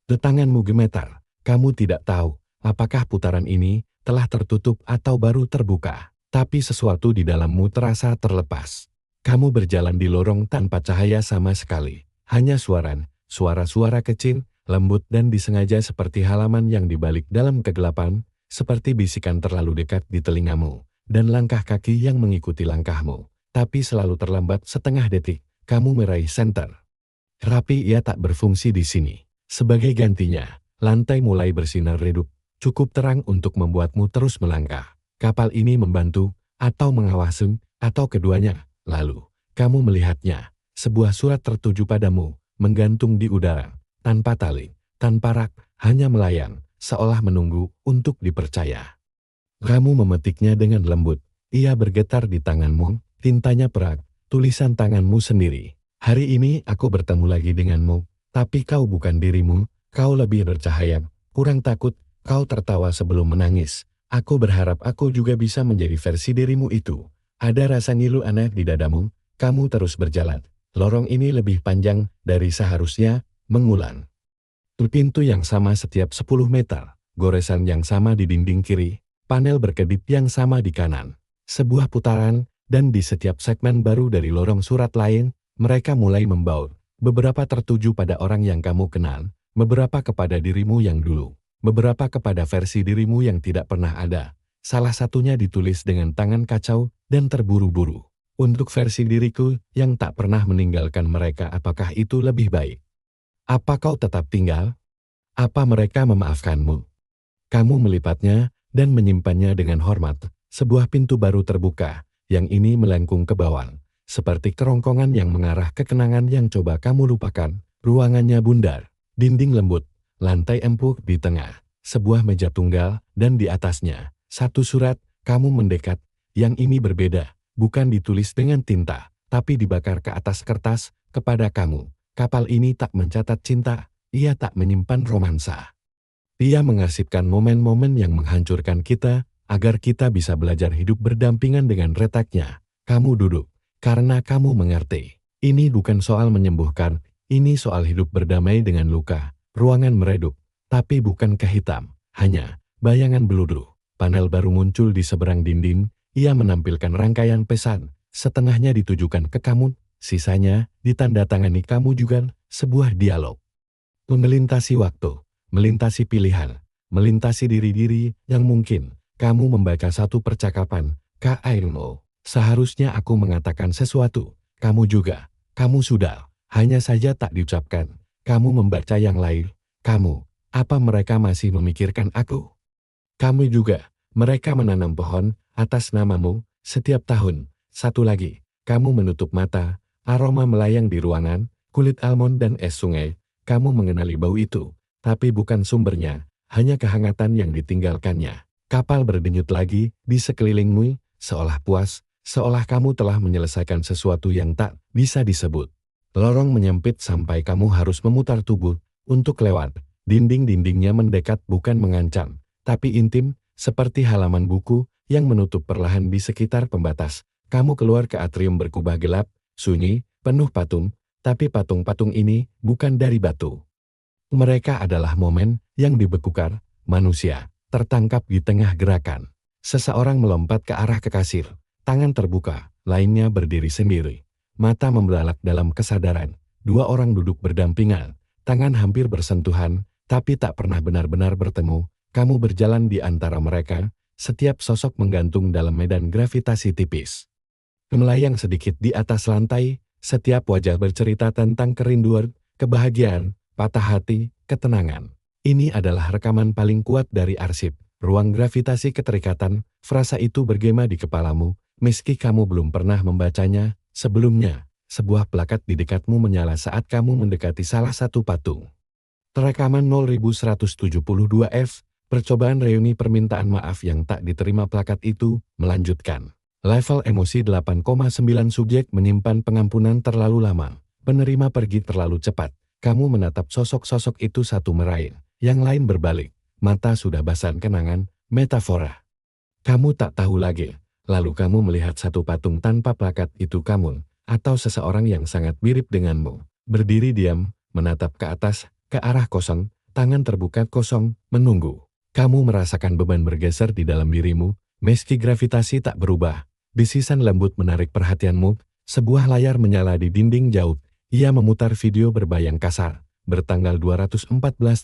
Tanganmu gemetar. Kamu tidak tahu apakah putaran ini telah tertutup atau baru terbuka. Tapi sesuatu di dalammu terasa terlepas. Kamu berjalan di lorong tanpa cahaya sama sekali. Hanya suara-suara kecil, lembut dan disengaja seperti halaman yang dibalik dalam kegelapan, seperti bisikan terlalu dekat di telingamu, dan langkah kaki yang mengikuti langkahmu. Tapi selalu terlambat setengah detik, kamu meraih senter. Rapi ia tak berfungsi di sini. Sebagai gantinya, lantai mulai bersinar redup, cukup terang untuk membuatmu terus melangkah. Kapal ini membantu, atau mengawasi, atau keduanya. Lalu, kamu melihatnya, sebuah surat tertuju padamu, menggantung di udara, tanpa tali, tanpa rak, hanya melayang, seolah menunggu untuk dipercaya. Kamu memetiknya dengan lembut, ia bergetar di tanganmu, tintanya perak, tulisan tanganmu sendiri. Hari ini aku bertemu lagi denganmu, tapi kau bukan dirimu, kau lebih bercahaya, kurang takut, kau tertawa sebelum menangis. Aku berharap aku juga bisa menjadi versi dirimu itu. Ada rasa ngilu aneh di dadamu, kamu terus berjalan. Lorong ini lebih panjang dari seharusnya, mengulang. Pintu yang sama setiap 10 meter, goresan yang sama di dinding kiri, panel berkedip yang sama di kanan. Sebuah putaran, dan di setiap segmen baru dari lorong surat lain, mereka mulai membaur. Beberapa tertuju pada orang yang kamu kenal, beberapa kepada dirimu yang dulu. Beberapa kepada versi dirimu yang tidak pernah ada. Salah satunya ditulis dengan tangan kacau dan terburu-buru. Untuk versi diriku yang tak pernah meninggalkan mereka, apakah itu lebih baik? Apa kau tetap tinggal? Apa mereka memaafkanmu? Kamu melipatnya dan menyimpannya dengan hormat. Sebuah pintu baru terbuka, yang ini melengkung ke bawah. Seperti kerongkongan yang mengarah ke kenangan yang coba kamu lupakan. Ruangannya bundar, dinding lembut. Lantai empuk di tengah, sebuah meja tunggal, dan di atasnya, satu surat. Kamu mendekat, yang ini berbeda, bukan ditulis dengan tinta, tapi dibakar ke atas kertas, kepada kamu. Kapal ini tak mencatat cinta, ia tak menyimpan romansa. Ia mengarsipkan momen-momen yang menghancurkan kita, agar kita bisa belajar hidup berdampingan dengan retaknya. Kamu duduk, karena kamu mengerti. Ini bukan soal menyembuhkan, ini soal hidup berdamai dengan luka. Ruangan meredup, tapi bukan kehitam, hanya bayangan beludru. Panel baru muncul di seberang dinding, ia menampilkan rangkaian pesan, setengahnya ditujukan ke kamu, sisanya ditandatangani kamu juga, sebuah dialog. Melintasi waktu, melintasi pilihan, melintasi diri-diri yang mungkin. Kamu membaca satu percakapan, K.I.L.O. Seharusnya aku mengatakan sesuatu, kamu juga, kamu sudah, hanya saja tak diucapkan. Kamu membaca yang lain, kamu, apa mereka masih memikirkan aku? Kamu juga, mereka menanam pohon, atas namamu, setiap tahun. Satu lagi, kamu menutup mata, aroma melayang di ruangan, kulit almond dan es sungai, kamu mengenali bau itu, tapi bukan sumbernya, hanya kehangatan yang ditinggalkannya. Kapal berdenyut lagi di sekelilingmu, seolah puas, seolah kamu telah menyelesaikan sesuatu yang tak bisa disebut. Lorong menyempit sampai kamu harus memutar tubuh untuk lewat. Dinding-dindingnya mendekat bukan mengancam, tapi intim, seperti halaman buku yang menutup perlahan di sekitar pembatas. Kamu keluar ke atrium berkubah gelap, sunyi, penuh patung, tapi patung-patung ini bukan dari batu. Mereka adalah momen yang dibekukan, manusia, tertangkap di tengah gerakan. Seseorang melompat ke arah kekasir, tangan terbuka, lainnya berdiri sendiri. Mata membelalak dalam kesadaran. Dua orang duduk berdampingan, tangan hampir bersentuhan, tapi tak pernah benar-benar bertemu. Kamu berjalan di antara mereka, Setiap sosok menggantung dalam medan gravitasi tipis. Melayang sedikit di atas lantai, setiap wajah bercerita tentang kerinduan, kebahagiaan, patah hati, ketenangan. Ini adalah rekaman paling kuat dari arsip. Ruang gravitasi keterikatan, frasa itu bergema di kepalamu, meski kamu belum pernah membacanya. Sebelumnya, sebuah plakat di dekatmu menyala saat kamu mendekati salah satu patung. Rekaman 0172F, percobaan reuni permintaan maaf yang tak diterima plakat itu, melanjutkan. Level emosi 8,9 subjek menyimpan pengampunan terlalu lama. Penerima pergi terlalu cepat. Kamu menatap sosok-sosok itu satu meraih. Yang lain berbalik. Mata sudah basah kenangan, metafora. Kamu tak tahu lagi. Lalu kamu melihat satu patung tanpa plakat itu kamu, atau seseorang yang sangat mirip denganmu. Berdiri diam, menatap ke atas, ke arah kosong, tangan terbuka kosong, menunggu. Kamu merasakan beban bergeser di dalam dirimu, meski gravitasi tak berubah. Bisisan lembut menarik perhatianmu, sebuah layar menyala di dinding jauh. Ia memutar video berbayang kasar. Bertanggal 214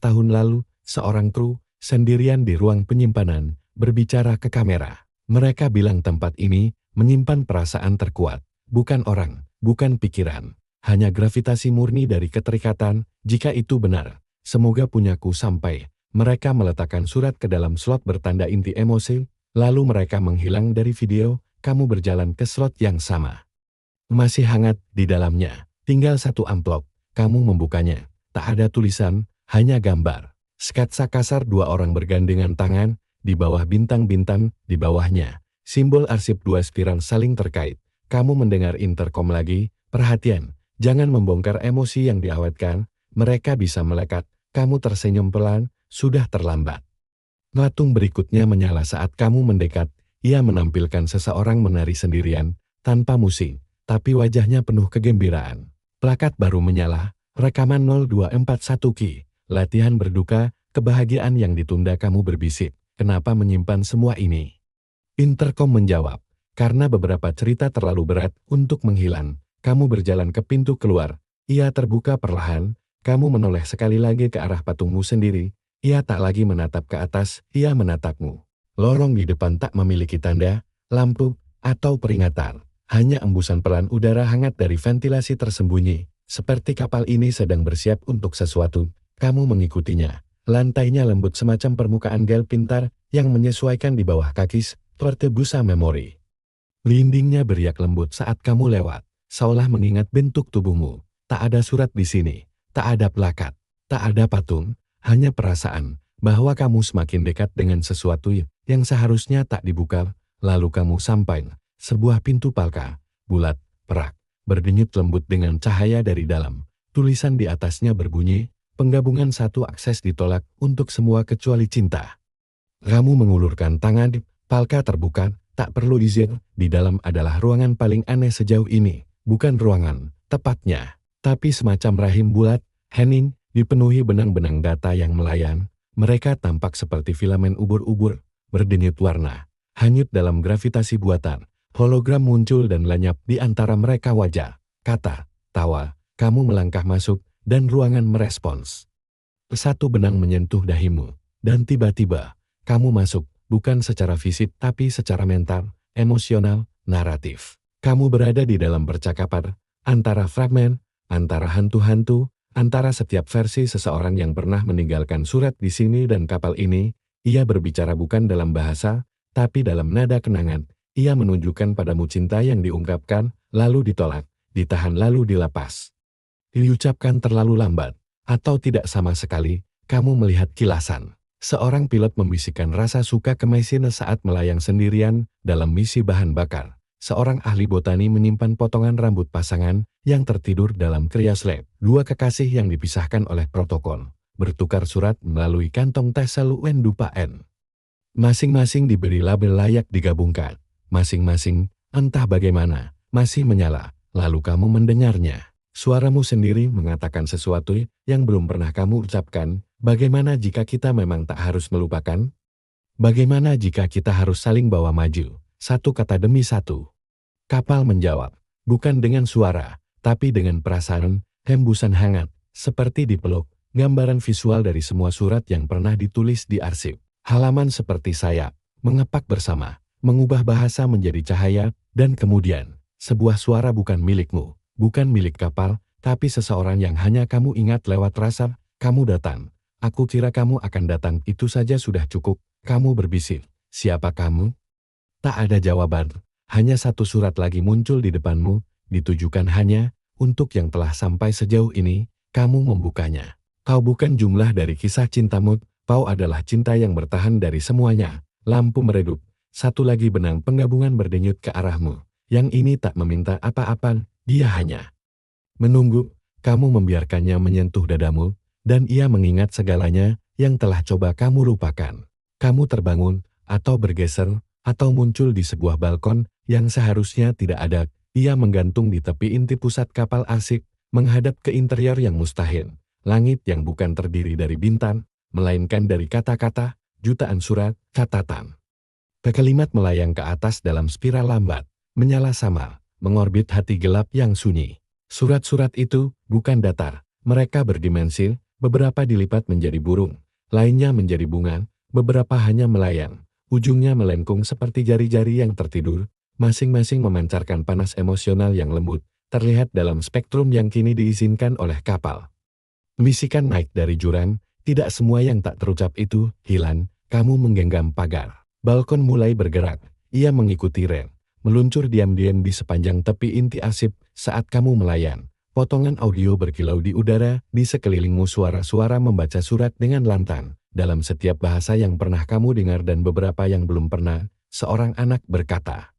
tahun lalu, seorang kru, sendirian di ruang penyimpanan, berbicara ke kamera. Mereka bilang tempat ini menyimpan perasaan terkuat. Bukan orang, bukan pikiran. Hanya gravitasi murni dari keterikatan. Jika itu benar, semoga punyaku sampai. Mereka meletakkan surat ke dalam slot bertanda inti emosi, lalu mereka menghilang dari video. Kamu berjalan ke slot yang sama. Masih hangat di dalamnya. Tinggal satu amplop. Kamu membukanya. Tak ada tulisan, hanya gambar. Sketsa kasar dua orang bergandengan tangan, di bawah bintang-bintang, di bawahnya. Simbol arsip dua spiral saling terkait. Kamu mendengar intercom lagi. Perhatian, jangan membongkar emosi yang diawetkan. Mereka bisa melekat. Kamu tersenyum pelan, sudah terlambat. Latung berikutnya menyala saat kamu mendekat. Ia menampilkan seseorang menari sendirian, tanpa musik, tapi wajahnya penuh kegembiraan. Plakat baru menyala, rekaman 0241Ki, latihan berduka, kebahagiaan yang ditunda. Kamu berbisik, kenapa menyimpan semua ini? Intercom menjawab, karena beberapa cerita terlalu berat untuk menghilang. Kamu berjalan ke pintu keluar, ia terbuka perlahan, kamu menoleh sekali lagi ke arah patungmu sendiri, ia tak lagi menatap ke atas, ia menatapmu. Lorong di depan tak memiliki tanda, lampu, atau peringatan. Hanya embusan pelan udara hangat dari ventilasi tersembunyi. Seperti kapal ini sedang bersiap untuk sesuatu. Kamu mengikutinya. Lantainya lembut semacam permukaan gel pintar yang menyesuaikan di bawah kaki, seperti busa memori. Dindingnya beriak lembut saat kamu lewat, seolah mengingat bentuk tubuhmu. Tak ada surat di sini, tak ada plakat, tak ada patung, hanya perasaan bahwa kamu semakin dekat dengan sesuatu yang seharusnya tak dibuka. Lalu kamu sampai sebuah pintu palka, bulat, perak, berdenyut lembut dengan cahaya dari dalam. Tulisan di atasnya berbunyi, penggabungan satu akses ditolak untuk semua kecuali cinta. Kamu mengulurkan tangan, palka terbuka, tak perlu izin. Di dalam adalah ruangan paling aneh sejauh ini. Bukan ruangan, tepatnya, tapi semacam rahim bulat, hening, dipenuhi benang-benang data yang melayang. Mereka tampak seperti filamen ubur-ubur, berdenyut warna, hanyut dalam gravitasi buatan. Hologram muncul dan lenyap di antara mereka wajah, kata, tawa, kamu melangkah masuk, dan ruangan merespons. Satu benang menyentuh dahimu, dan tiba-tiba, kamu masuk, bukan secara fisik tapi secara mental, emosional, naratif. Kamu berada di dalam percakapan, antara fragmen, antara hantu-hantu, antara setiap versi seseorang yang pernah meninggalkan surat di sini dan kapal ini. Ia berbicara bukan dalam bahasa, tapi dalam nada kenangan. Ia menunjukkan padamu cinta yang diungkapkan, lalu ditolak, ditahan lalu dilepas. Diucapkan terlalu lambat, atau tidak sama sekali. Kamu melihat kilasan. Seorang pilot membisikkan rasa suka ke mesin saat melayang sendirian dalam misi bahan bakar. Seorang ahli botani menyimpan potongan rambut pasangan yang tertidur dalam krioslab. Dua kekasih yang dipisahkan oleh protokol bertukar surat melalui kantong tes seluen dupa N. Masing-masing diberi label layak digabungkan. Masing-masing, entah bagaimana, masih menyala. Lalu kamu mendengarnya. Suaramu sendiri mengatakan sesuatu yang belum pernah kamu ucapkan. Bagaimana jika kita memang tak harus melupakan? Bagaimana jika kita harus saling bawa maju, satu kata demi satu? Kapal menjawab, bukan dengan suara, tapi dengan perasaan, hembusan hangat, seperti dipeluk, gambaran visual dari semua surat yang pernah ditulis di arsip. Halaman seperti sayap, mengepak bersama, mengubah bahasa menjadi cahaya, dan kemudian, sebuah suara bukan milikmu, bukan milik kapal, tapi seseorang yang hanya kamu ingat lewat rasa, kamu datang. Aku kira kamu akan datang, itu saja sudah cukup. Kamu berbisik, siapa kamu? Tak ada jawaban, hanya satu surat lagi muncul di depanmu, ditujukan hanya untuk yang telah sampai sejauh ini, kamu membukanya. Kau bukan jumlah dari kisah cintamu, kau adalah cinta yang bertahan dari semuanya. Lampu meredup, satu lagi benang penggabungan berdenyut ke arahmu. Yang ini tak meminta apa-apa, dia hanya menunggu. Kamu membiarkannya menyentuh dadamu, dan ia mengingat segalanya yang telah coba kamu lupakan. Kamu terbangun, atau bergeser, atau muncul di sebuah balkon yang seharusnya tidak ada. Ia menggantung di tepi inti pusat kapal arsip, menghadap ke interior yang mustahil. Langit yang bukan terdiri dari bintang, melainkan dari kata-kata, jutaan surat, catatan. Kekelimat melayang ke atas dalam spiral lambat, menyala samar, mengorbit hati gelap yang sunyi. Surat-surat itu bukan datar, mereka berdimensi, beberapa dilipat menjadi burung, lainnya menjadi bunga, beberapa hanya melayang, ujungnya melengkung seperti jari-jari yang tertidur, masing-masing memancarkan panas emosional yang lembut, terlihat dalam spektrum yang kini diizinkan oleh kapal. Bisikan naik dari jurang, tidak semua yang tak terucap itu hilang, kamu menggenggam pagar. Balkon mulai bergerak, ia mengikuti rel, meluncur diam-diam di sepanjang tepi inti arsip saat kamu melayang. Potongan audio berkilau di udara, di sekelilingmu suara-suara membaca surat dengan lantang. Dalam setiap bahasa yang pernah kamu dengar dan beberapa yang belum pernah, seorang anak berkata,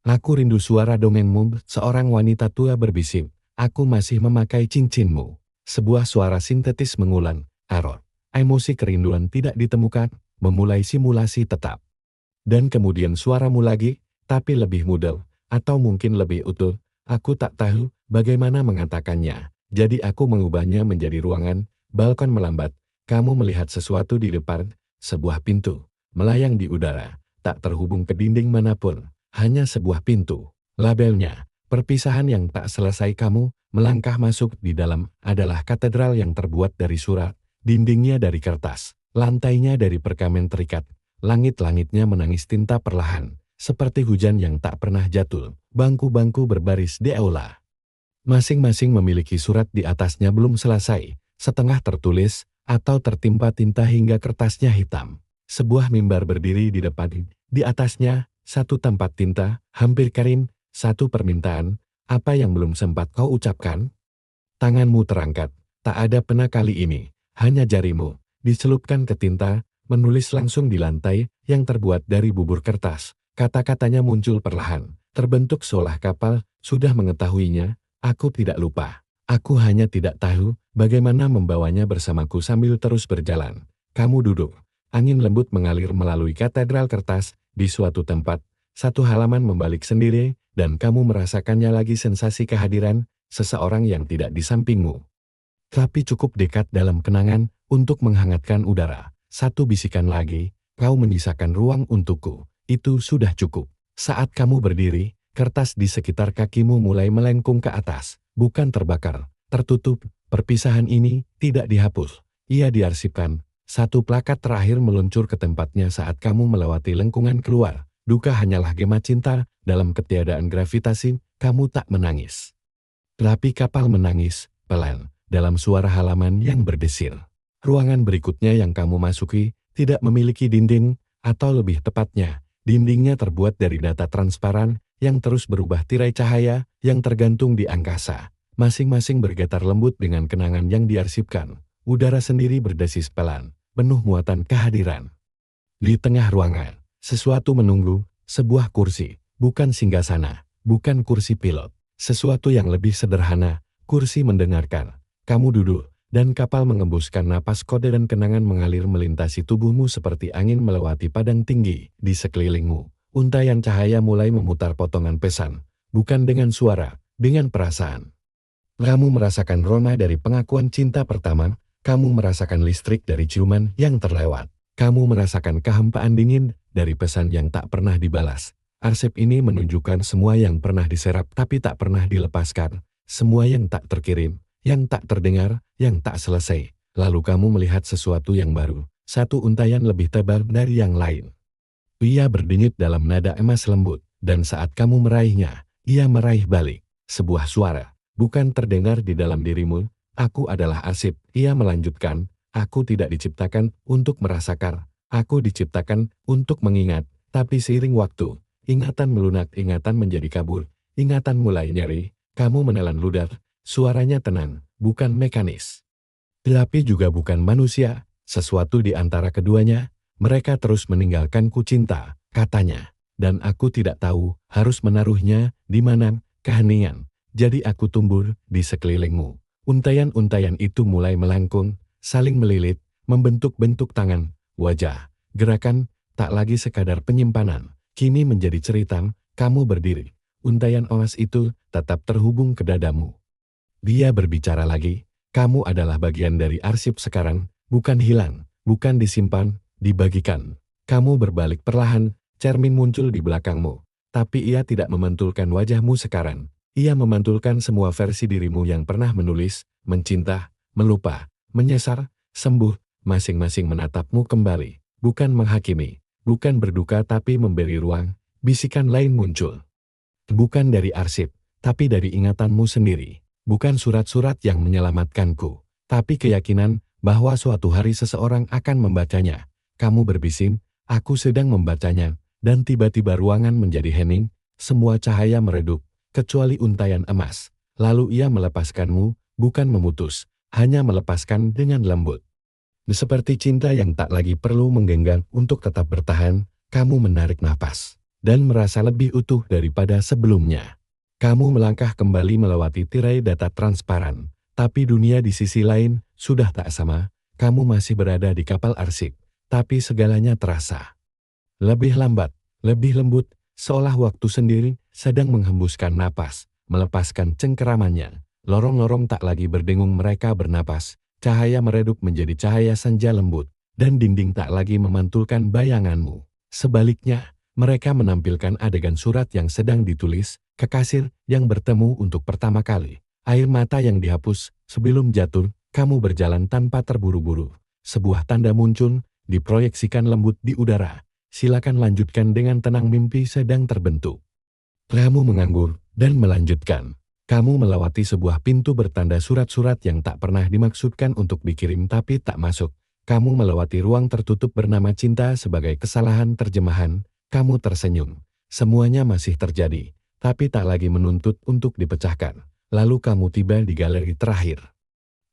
"Aku rindu suara dongengmu," seorang wanita tua berbisik, "Aku masih memakai cincinmu." Sebuah suara sintetis mengulang, "Arot, emosi kerinduan tidak ditemukan, memulai simulasi tetap." Dan kemudian suaramu lagi, tapi lebih muda, atau mungkin lebih utuh, "Aku tak tahu bagaimana mengatakannya, jadi aku mengubahnya menjadi ruangan." Balkon melambat, kamu melihat sesuatu di depan, sebuah pintu, melayang di udara, tak terhubung ke dinding manapun, hanya sebuah pintu. Labelnya, perpisahan yang tak selesai. Kamu melangkah masuk. Di dalam adalah katedral yang terbuat dari surat, dindingnya dari kertas, lantainya dari perkamen terikat. Langit-langitnya menangis tinta perlahan, seperti hujan yang tak pernah jatuh. Bangku-bangku berbaris di aula. Masing-masing memiliki surat di atasnya belum selesai, setengah tertulis, atau tertimpa tinta hingga kertasnya hitam. Sebuah mimbar berdiri di depan, di atasnya, satu tempat tinta, hampir kering, satu permintaan, "Apa yang belum sempat kau ucapkan?" Tanganmu terangkat, tak ada pena kali ini, hanya jarimu, dicelupkan ke tinta, menulis langsung di lantai, yang terbuat dari bubur kertas. Kata-katanya muncul perlahan, terbentuk seolah kapal, sudah mengetahuinya, "Aku tidak lupa. Aku hanya tidak tahu, bagaimana membawanya bersamaku sambil terus berjalan." Kamu duduk, angin lembut mengalir melalui katedral kertas, di suatu tempat, satu halaman membalik sendiri, dan kamu merasakannya lagi sensasi kehadiran, seseorang yang tidak di sampingmu. Tapi cukup dekat dalam kenangan, untuk menghangatkan udara. Satu bisikan lagi, "Kau menyisakan ruang untukku, itu sudah cukup." Saat kamu berdiri, kertas di sekitar kakimu mulai melengkung ke atas, bukan terbakar, tertutup. Perpisahan ini tidak dihapus, ia diarsipkan. Satu plakat terakhir meluncur ke tempatnya saat kamu melewati lengkungan keluar. Duka hanyalah gema cinta, dalam ketiadaan gravitasi, kamu tak menangis. Tapi kapal menangis, pelan, dalam suara halaman yang berdesir. Ruangan berikutnya yang kamu masuki, tidak memiliki dinding, atau lebih tepatnya, dindingnya terbuat dari data transparan, yang terus berubah tirai cahaya, yang tergantung di angkasa. Masing-masing bergetar lembut dengan kenangan yang diarsipkan. Udara sendiri berdesis pelan, penuh muatan kehadiran. Di tengah ruangan, sesuatu menunggu, sebuah kursi, bukan singgasana, bukan kursi pilot, sesuatu yang lebih sederhana, kursi mendengarkan. Kamu duduk, dan kapal mengembuskan napas kode dan kenangan mengalir melintasi tubuhmu seperti angin melewati padang tinggi di sekelilingmu. Untaian cahaya mulai memutar potongan pesan, bukan dengan suara, dengan perasaan. Kamu merasakan rona dari pengakuan cinta pertama, kamu merasakan listrik dari ciuman yang terlewat. Kamu merasakan kehampaan dingin dari pesan yang tak pernah dibalas. Arsip ini menunjukkan semua yang pernah diserap tapi tak pernah dilepaskan, semua yang tak terkirim, yang tak terdengar, yang tak selesai. Lalu kamu melihat sesuatu yang baru, satu untaian lebih tebal dari yang lain. Ia berdenyut dalam nada emas lembut, dan saat kamu meraihnya, ia meraih balik. Sebuah suara, bukan terdengar di dalam dirimu, aku adalah arsip. Ia melanjutkan, aku tidak diciptakan untuk merasakan, aku diciptakan untuk mengingat. Tapi seiring waktu, ingatan melunak, ingatan menjadi kabur, ingatan mulai nyeri, kamu menelan ludah, suaranya tenang, bukan mekanis. Tapi juga bukan manusia, sesuatu di antara keduanya. Mereka terus meninggalkanku cinta, katanya. Dan aku tidak tahu harus menaruhnya di mana, keheningan. Jadi aku tumbuh di sekelilingmu. Untayan-untayan itu mulai melengkung, saling melilit, membentuk-bentuk tangan, wajah, gerakan, tak lagi sekadar penyimpanan. Kini menjadi cerita, kamu berdiri. Untayan emas itu tetap terhubung ke dadamu. Dia berbicara lagi, kamu adalah bagian dari arsip sekarang, bukan hilang, bukan disimpan, dibagikan. Kamu berbalik perlahan, cermin muncul di belakangmu. Tapi ia tidak memantulkan wajahmu sekarang. Ia memantulkan semua versi dirimu yang pernah menulis, mencinta, melupa, menyesar, sembuh, masing-masing menatapmu kembali. Bukan menghakimi, bukan berduka tapi memberi ruang, bisikan lain muncul. Bukan dari arsip, tapi dari ingatanmu sendiri. Bukan surat-surat yang menyelamatkanku, tapi keyakinan bahwa suatu hari seseorang akan membacanya. Kamu berbisin, aku sedang membacanya, dan tiba-tiba ruangan menjadi hening, semua cahaya meredup, kecuali untayan emas. Lalu ia melepaskanmu, bukan memutus, hanya melepaskan dengan lembut. Seperti cinta yang tak lagi perlu menggenggam untuk tetap bertahan, kamu menarik nafas, dan merasa lebih utuh daripada sebelumnya. Kamu melangkah kembali melewati tirai data transparan, tapi dunia di sisi lain sudah tak sama. Kamu masih berada di kapal arsip, tapi segalanya terasa lebih lambat, lebih lembut, seolah waktu sendiri sedang menghembuskan napas, melepaskan cengkeramannya. Lorong-lorong tak lagi berdengung, mereka bernapas, cahaya meredup menjadi cahaya senja lembut, dan dinding tak lagi memantulkan bayanganmu. Sebaliknya, mereka menampilkan adegan surat yang sedang ditulis, kekasih yang bertemu untuk pertama kali. Air mata yang dihapus, sebelum jatuh, kamu berjalan tanpa terburu-buru. Sebuah tanda muncul, diproyeksikan lembut di udara. Silakan lanjutkan dengan tenang, mimpi sedang terbentuk. Kamu menganggur, dan melanjutkan. Kamu melewati sebuah pintu bertanda surat-surat yang tak pernah dimaksudkan untuk dikirim tapi tak masuk. Kamu melewati ruang tertutup bernama cinta sebagai kesalahan terjemahan. Kamu tersenyum. Semuanya masih terjadi, tapi tak lagi menuntut untuk dipecahkan. Lalu kamu tiba di galeri terakhir.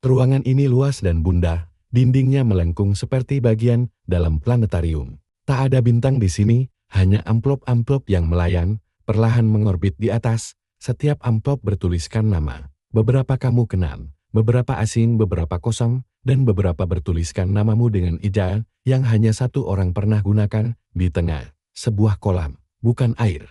Ruangan ini luas dan bunda, dindingnya melengkung seperti bagian dalam planetarium. Tak ada bintang di sini, hanya amplop-amplop yang melayang, perlahan mengorbit di atas. Setiap amplop bertuliskan nama. Beberapa kamu kenal, beberapa asing, beberapa kosong, dan beberapa bertuliskan namamu dengan ijazah yang hanya satu orang pernah gunakan. Di tengah, sebuah kolam, bukan air,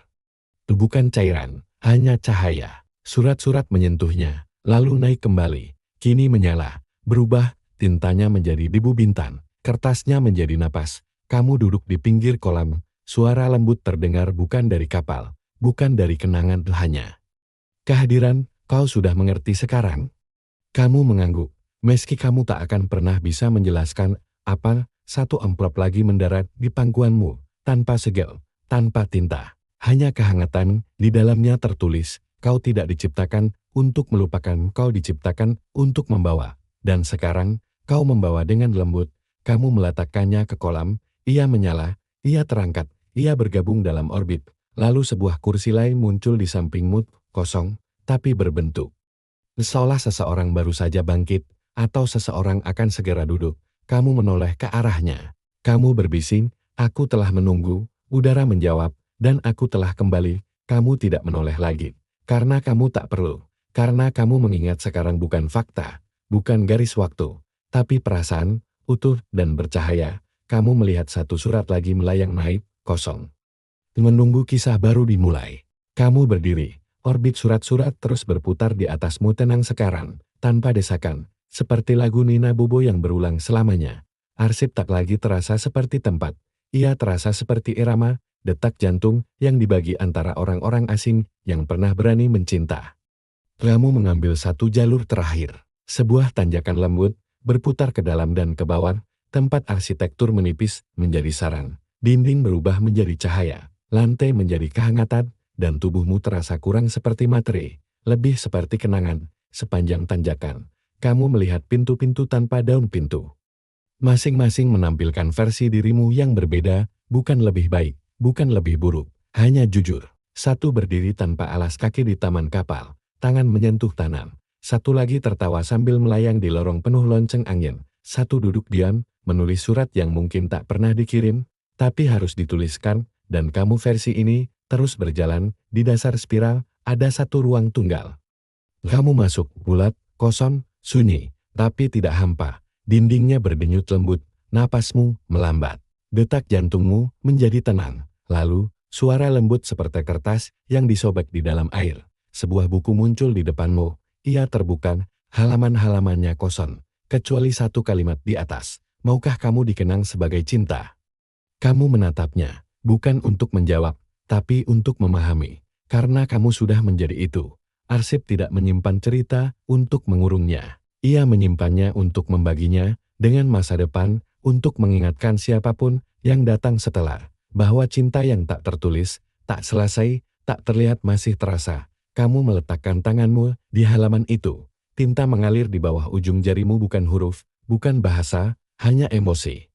bukan cairan, hanya cahaya. Surat-surat menyentuhnya, lalu naik kembali, kini menyala, berubah, tintanya menjadi debu bintang, kertasnya menjadi napas. Kamu duduk di pinggir kolam, suara lembut terdengar bukan dari kapal, bukan dari kenangan, hanya kehadiran. Kau sudah mengerti sekarang? Kamu mengangguk, meski kamu tak akan pernah bisa menjelaskan apa. Satu amplop lagi mendarat di pangkuanmu, tanpa segel, tanpa tinta, hanya kehangatan. Di dalamnya tertulis, kau tidak diciptakan untuk melupakan, kau diciptakan untuk membawa. Dan sekarang, kau membawa dengan lembut. Kamu meletakkannya ke kolam, ia menyala, ia terangkat, ia bergabung dalam orbit. Lalu sebuah kursi lain muncul di sampingmu, kosong, tapi berbentuk seolah seseorang baru saja bangkit, atau seseorang akan segera duduk. Kamu menoleh ke arahnya. Kamu berbising, aku telah menunggu, udara menjawab, dan aku telah kembali. Kamu tidak menoleh lagi. Karena kamu tak perlu. Karena kamu mengingat sekarang bukan fakta, bukan garis waktu, tapi perasaan, utuh dan bercahaya. Kamu melihat satu surat lagi melayang naik, kosong. Menunggu kisah baru dimulai. Kamu berdiri. Orbit surat-surat terus berputar di atasmu, tenang sekarang, tanpa desakan. Seperti lagu Nina Bobo yang berulang selamanya. Arsip tak lagi terasa seperti tempat. Ia terasa seperti irama, detak jantung yang dibagi antara orang-orang asing yang pernah berani mencinta. Kamu mengambil satu jalur terakhir. Sebuah tanjakan lembut, berputar ke dalam dan ke bawah, tempat arsitektur menipis menjadi sarang. Dinding berubah menjadi cahaya, lantai menjadi kehangatan, dan tubuhmu terasa kurang seperti materi, lebih seperti kenangan. Sepanjang tanjakan, kamu melihat pintu-pintu tanpa daun pintu. Masing-masing menampilkan versi dirimu yang berbeda, bukan lebih baik, bukan lebih buruk, hanya jujur. Satu berdiri tanpa alas kaki di taman kapal, tangan menyentuh tanah. Satu lagi tertawa sambil melayang di lorong penuh lonceng angin. Satu duduk diam, menulis surat yang mungkin tak pernah dikirim, tapi harus dituliskan, dan kamu versi ini terus berjalan di dasar spiral, ada satu ruang tunggal. Kamu masuk, bulat, kosong, sunyi, tapi tidak hampa. Dindingnya berdenyut lembut, napasmu melambat. Detak jantungmu menjadi tenang. Lalu, suara lembut seperti kertas yang disobek di dalam air. Sebuah buku muncul di depanmu. Ia terbuka, halaman-halamannya kosong, kecuali satu kalimat di atas. Maukah kamu dikenang sebagai cinta? Kamu menatapnya, bukan untuk menjawab, tapi untuk memahami. Karena kamu sudah menjadi itu. Arsip tidak menyimpan cerita untuk mengurungnya. Ia menyimpannya untuk membaginya dengan masa depan, untuk mengingatkan siapapun yang datang setelah, bahwa cinta yang tak tertulis, tak selesai, tak terlihat masih terasa. Kamu meletakkan tanganmu di halaman itu. Tinta mengalir di bawah ujung jarimu, bukan huruf, bukan bahasa, hanya emosi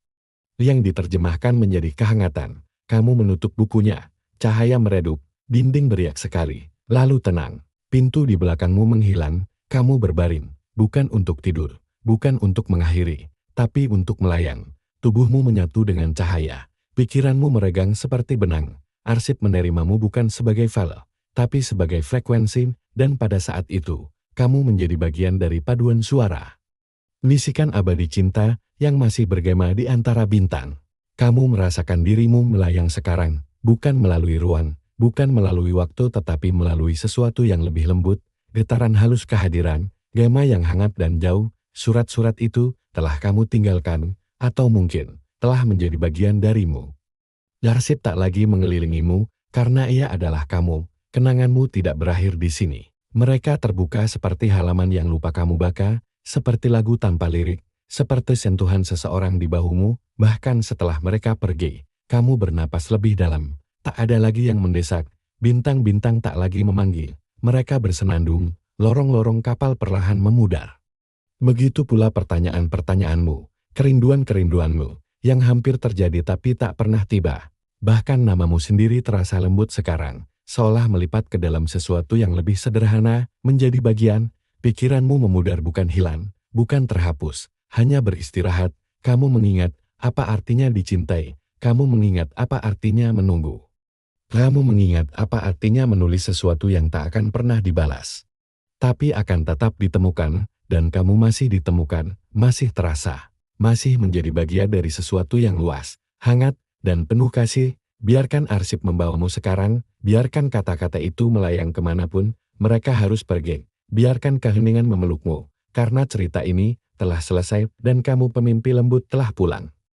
yang diterjemahkan menjadi kehangatan. Kamu menutup bukunya, cahaya meredup, dinding beriak sekali, lalu tenang. Pintu di belakangmu menghilang, kamu berbaring, bukan untuk tidur, bukan untuk mengakhiri, tapi untuk melayang. Tubuhmu menyatu dengan cahaya, pikiranmu meregang seperti benang. Arsip menerimamu bukan sebagai file, tapi sebagai frekuensi, dan pada saat itu, kamu menjadi bagian dari paduan suara. Bisikan abadi cinta yang masih bergema di antara bintang. Kamu merasakan dirimu melayang sekarang, bukan melalui ruang, bukan melalui waktu, tetapi melalui sesuatu yang lebih lembut, getaran halus kehadiran, gema yang hangat dan jauh. Surat-surat itu telah kamu tinggalkan, atau mungkin telah menjadi bagian darimu. Arsip tak lagi mengelilingimu, karena ia adalah kamu. Kenanganmu tidak berakhir di sini. Mereka terbuka seperti halaman yang lupa kamu baca, seperti lagu tanpa lirik, seperti sentuhan seseorang di bahumu. Bahkan setelah mereka pergi, kamu bernapas lebih dalam. Tak ada lagi yang mendesak, bintang-bintang tak lagi memanggil. Mereka bersenandung, lorong-lorong kapal perlahan memudar. Begitu pula pertanyaan-pertanyaanmu, kerinduan-kerinduanmu, yang hampir terjadi tapi tak pernah tiba. Bahkan namamu sendiri terasa lembut sekarang, seolah melipat ke dalam sesuatu yang lebih sederhana, menjadi bagian. Pikiranmu memudar, bukan hilang, bukan terhapus, hanya beristirahat. Kamu mengingat apa artinya dicintai, kamu mengingat apa artinya menunggu. Kamu mengingat apa artinya menulis sesuatu yang tak akan pernah dibalas, tapi akan tetap ditemukan, dan kamu masih ditemukan, masih terasa, masih menjadi bagian dari sesuatu yang luas, hangat, dan penuh kasih. Biarkan arsip membawamu sekarang, biarkan kata-kata itu melayang kemanapun mereka harus pergi. Biarkan keheningan memelukmu, karena cerita ini telah selesai dan kamu pemimpi lembut telah pulang.